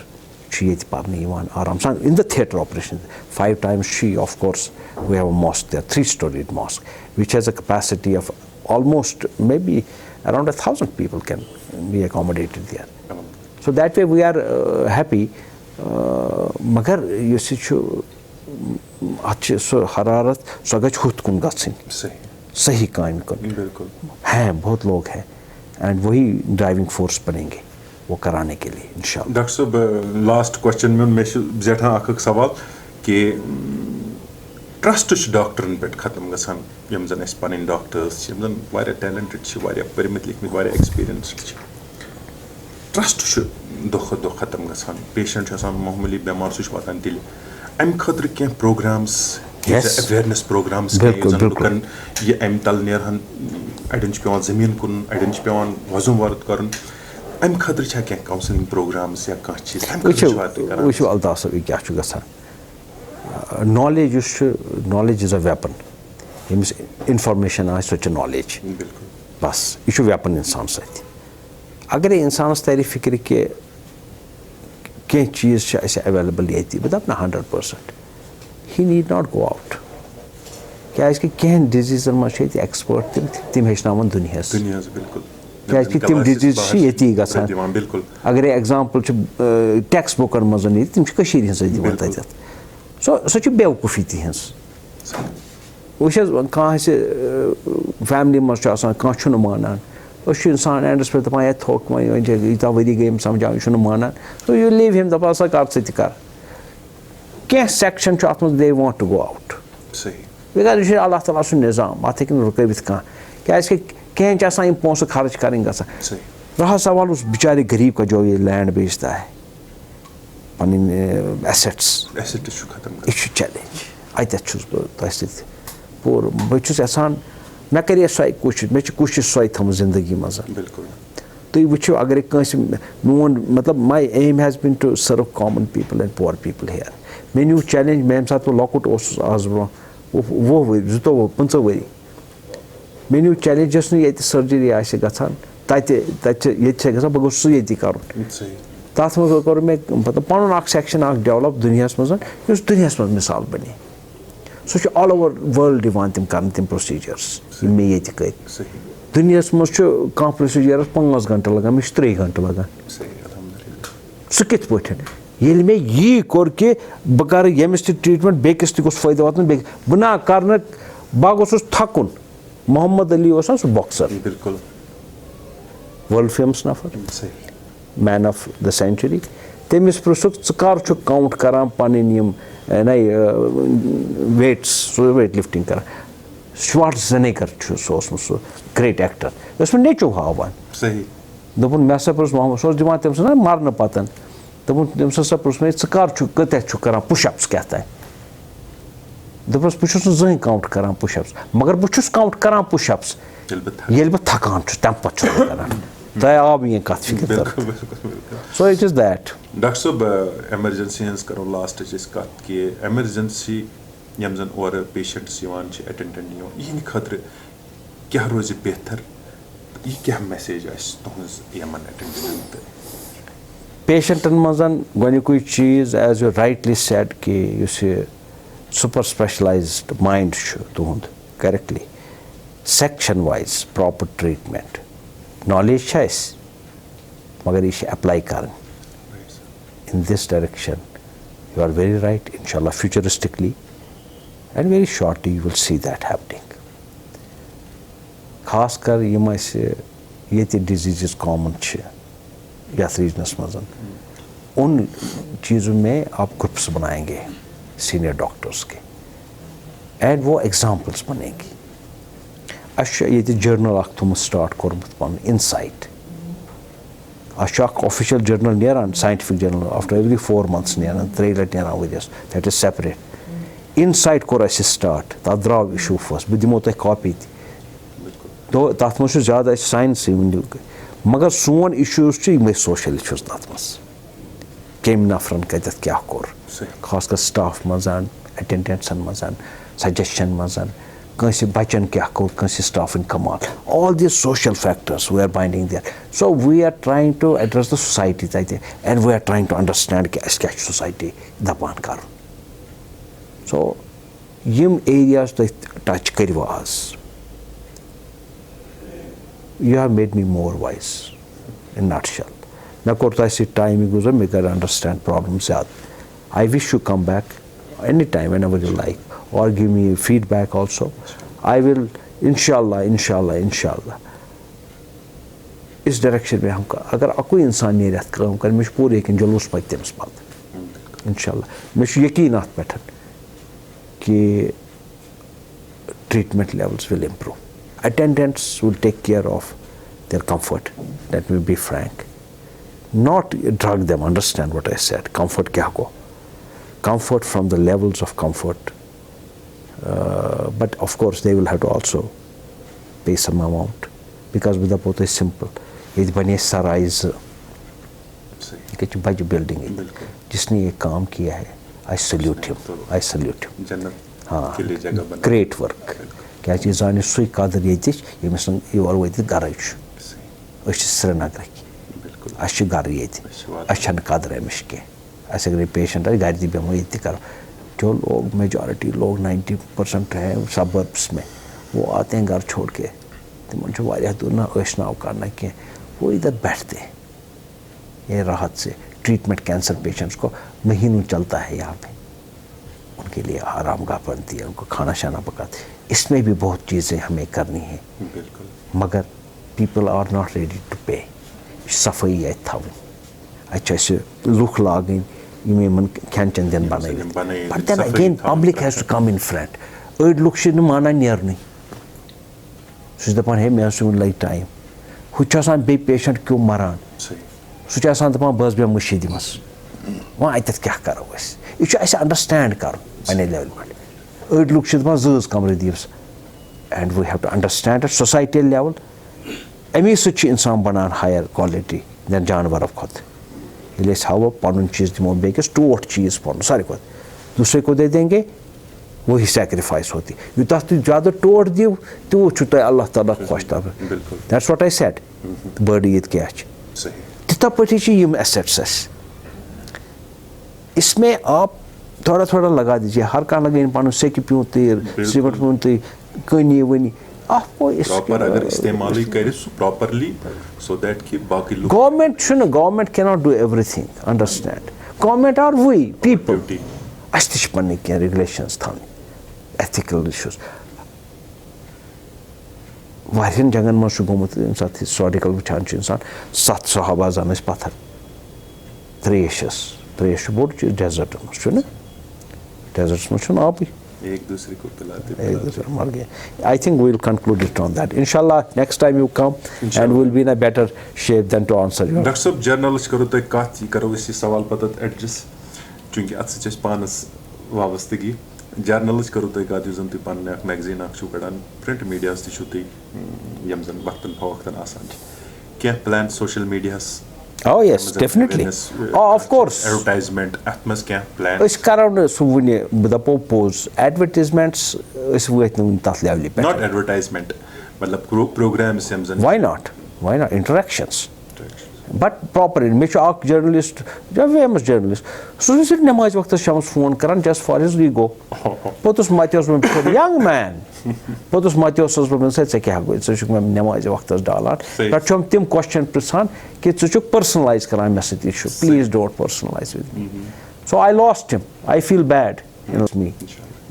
ची पढ़ने यवान आराम सान in the theatre operation 5 times she of course we have a mosque there 3-storied mosque which has a capacity of almost maybe around 1,000 people can be accommodated there. So that way we are happy. मगर ये सिचु अच्छे सो हरारत सगच खुद कुन गसिन सही काम कर बिल्कुल हैं बहुत लोग हैं एंड वही ड्राइविंग फोर्स बनेंगे वो कराने के लिए इंशाल्लाह. डॉक्टर साहब लास्ट क्वेश्चन में मैं जेठा अख सवाल कि ट्रस्ट डॉक्टरन पे खत्म गसान यम जन पन डॉक्टर्स यम जन वारिया टैलेंटेड वारिया परमित लिखमित वारिया एक्सपीरियंस्ड ट्रस्ट दुख दुख खत्म गसान पेशेंट मामूली बेमार सह वातान दिल अमि खतर क्या प्रोग्राम्स अवेयरनेस प्रोग्राम्स लुकन यह अमि तल नेरहन अड़न पेवान जमीन कुन अड़न पेवान वजुम वर्द करन अमि खतर क्या काउंसलिंग प्रोग्राम्स या कह चीज वो अल्ताफ साहब क्या गसान नॉलेज इज अ वेपन यमिस इन्फॉर्मेशन आ सो नॉलेज बस यह वेपन इंसान सत अगर इंसानस तरी फिक्र कि कह चीज़ अवेलेबल ये बह दप ना 100% ही नीड नॉट गो आउट क्या कह डिजीजन मज एक्सपर्ट तम हेचनावन दुनियास क्या तम डिजीज ये गसान अगर एग्जाम्पल टेक्स्ट बुकन मज तम दिवान तथ सो बेवकूफ़ी तिहस वो कह फैमिली मज कह मानान इंसान एंडस पे दपान थोक यूत वरी गई समझा यह मानान सो यू लीव हिम दपा सा कर कह सेक्शन अत they want to go out because यह अल्लाह ताला सुन निज़ाम अत हे रुकवित क्या कहें पोस खर्च कर रहा सवाल उस बेचारे गरीब का जो ये लैंड बेचता है पन एसेट्स यह चैलेंज अतुस बह पूर बहुत यसान मे करे सो कोशिश मे कोशिश सो थम जिंदगी मज तुम वो अगर मोन मतलब my aim has been to serve common people and poor people here मे न्यू चैलेंज मे सात लॉकुट आज ब्रो 15 वरी मे न्यू चैलेंज ये सर्जरी गसान बह गो सह कर तथ मज कर मे मतलब पन सेक्शन डेवलप दुनिया मज दुनिया मज मिसाल बने सह ऑल ओवर वर्ल्ड दिवान तम कर तम प्रोसीजर्स मे ये कर दुनिया मज कह प्रोसीजरस 5 घंटे लगान मे 3 घंटे लगान सह कित पे ये मे यी कोर कि बह कर यमिस ट्रीटमेंट बेकिस गोस फायदा वातन बह ना कर बह गोस थकुन मोहम्मद अली सह बॉक्सर बिल्कुल वर्ल्ड फेमस नफर मैन ऑफ द सेंचुरी तमिस पृछुक कर काउंट करान पन वेट्स वेट लिफ्टिंग कर श्वार्ट्ज़नेगर सह ग्रेट एक्टर मे नेचो हावान दोपन मे सा पृछ मोहम्मद सह दिवान तम ना मरने पतन दोपन तम सा पृछ मे कत कर पुशअप्स क्या तान दोपस बह जहन काउंट कर पुशअप्स मगर बह काउंट कर पुशअप्स ये बह थकान तम पे कर तय आव ये कत फिक्र so it is that. Doctor साहब एमरजेंसी हज करो लास्ट कत कि एमरजेंसी यम जन और पेशेंट्स अटेंडेंट यह खतर क्या रोज बेहतर यह क्या मैसेज तुम अटेंडेंट पेशेंटन मजन गोनिकुई चीज एज यू राइटली सेड कि सुपर स्पेशलाइज्ड माइंड तुंद correctly section wise proper treatment knowledge मगर यह अप्लाई कर in this direction. You are very right, inshallah, futuristically and very shortly you will see that happening. खास कर यम ये disease common यथ reasons मज उन चीज़ों में आप ग्रुप्स बनाएंगे सीनियर डॉक्टर्स के एंड वो एग्जाम्पल्स बनेंगी. ये जर्नल थोमुत स्टार्ट कोर्मुत पन इनसाइट ऑफिशियल जर्नल नेरान scientific journal after every 4 months नेरान 3 लट नेरान वरियस दैट इज सेपरेट इनसाइट कोर स्टार्ट तथ द्राव इशू फर्स्ट बह दिमो तुम कॉपी तो तथ मज ज़्यादा साइंस मगर सोन इश्यूज सोशल इश्यूज तथ मज कम नफरन कत क्या कोर खास कर स्टाफ मज अटेंडेंट्सन मज सजेशन मज कंसे बचन क्या कोर कंसे स्टाफन कमाल all this social factors we are binding there so we are trying to address the society तथे and we are trying to understand कि क्या सोसाइटी दपान कर सो यम एरियाज तुम टच करो आज you have made me more wise in nutshell मैं core तुम time गुजर मे कर अंडरस्टैंड प्रॉब्लम ज्यादा I wish you come back anytime whenever you like or give me feedback also I will inshallah इस direction में हम अगर कोई इंसान नीरत काम कर मे पूरे जुलूस पत तमिस पत इंशाल्लाह मे यकीन अत पे कि treatment levels will improve. Attendants will take care of their comfort. Let me be frank. Not drug them, understand what I said. Comfort kya ho? Comfort from the levels of comfort. But of course they will have to also pay some amount. Because with the pot is simple. It bane sarais. एक बड़ी building है जिसने ये काम किया है I salute him. हाँ great work. क्या जान सु कदर यमिस योर वत गर श्रीनगर अस गर ये कदर अमिश कह अगर पेशेंट गर दी बेमो ये करो जो लोग मेजॉरिटी लोग 90% है सबर्ब्स में वो आते हैं घर छोड़ के तिमन दूर ना नाव करना कह वो इधर बैठते हैं ये राहत से ट्रीटमेंट कैंसर पेशेंट्स को महीनों चलता है यहाँ पे उनके लिए आराम गाह बनती है उनको खाना शाना पकाते इसमें भी बहुत चीज़ें हमें करनी है मगर people are not ready to pay सफाई थवन अच्छे लुक लागन यम खेन चन दिन बन but then again public has to come in front अड़ लुक माना नेरन सह दपान हे मे लग टाइम हूँ बे पेशेंट क्यों मरान सह दपान बस बे मुशीद मस वह अत क्या करो यह अंडरस्टैंड कर पन्ने लेवल पे अड़ लुक दपान जज कमर दिवस and we have to understand at society level अमी सह इंसान बनान हायर क्वालिटी देन जानवर खुद ये हावो पन चीज़ दिमो बेकिस टोट चीज़ पन सारे खुद दूसरे को दे देंगे वही सेक्रीफाइस होती यूत तुम ज़्यादा टोट दिव तूत तुम अल्लाह ताला खुश तब दैट्स व्हाट आई सेड बड़ ईद क्या तिथा पे यम एसेट्स इसमें आप थोड़ा थोड़ा लगा दीजिए हर कह लगे पन सेक प्यू तीर सीमेंट प्यू तीर कनी वनी आपको government can not do everything understand government are we people अस पन्ने कह रेगुलेशंस थान एथिकल इश्यूज वारियन जगन मज गोमुत हिस्टोरिकल वुचान इंसान 7 सहाबा जान पत्थर त्रेश बोड़ चीज डेजर्ट मज डेजर्ट्स मज आबी एक दूसरे को पिलाते मर गए I think we will conclude it on that इंशाल्लाह next time you come and we will be in a better shape then to answer you doctor साहब जर्नलिस्ट करो तो कत करो इस सवाल पता एड्रेस चूंकि अत से पानस वाबस्तगी जर्नलिस्ट करो तो कत जन तुम पन्न मैगजीन कड़ान प्रिंट मीडियास तुम जन वक्तन फवक्तन आसान क्या plan social medias Oh yes, definitely. Oh, of course. Advertisement, atmas kya plan? Is karan suvune the purpose advertisements is with that level. Not advertisement, matlab programs samjhan. Why not? Why not interactions? But proper in which a journalist, a famous journalist, so is it namaz waqt shams phone karan just for his ego. Potus Matheus young man. Potus Matheus said kya go so shuk namaz waqt dalan. But chum tim question prsan कि चुक personalise करान मे सत issue please don't personalize with me so I lost him I feel bad you know me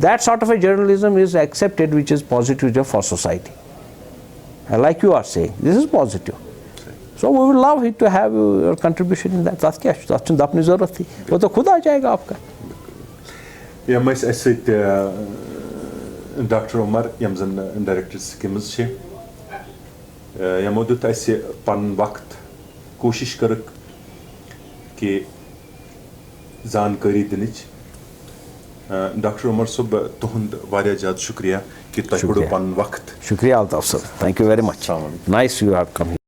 that sort of a journalism is accepted which is positive for society and like you are saying this is positive so we would love it to have your contribution in that tat kya tat chun apni zarurat thi wo to khud aa jayega aapka ya mais asit Dr. Omar yamzan director SKIMS che ya modut aise pan waqt कोशिश कर कि जानकारी दिन doctor Umar साहब तुहद वारिया ज़्यादा शुक्रिया कि तुम पन वक्त शुक्रिया अल्ताफ साहब thank you very much nice you have come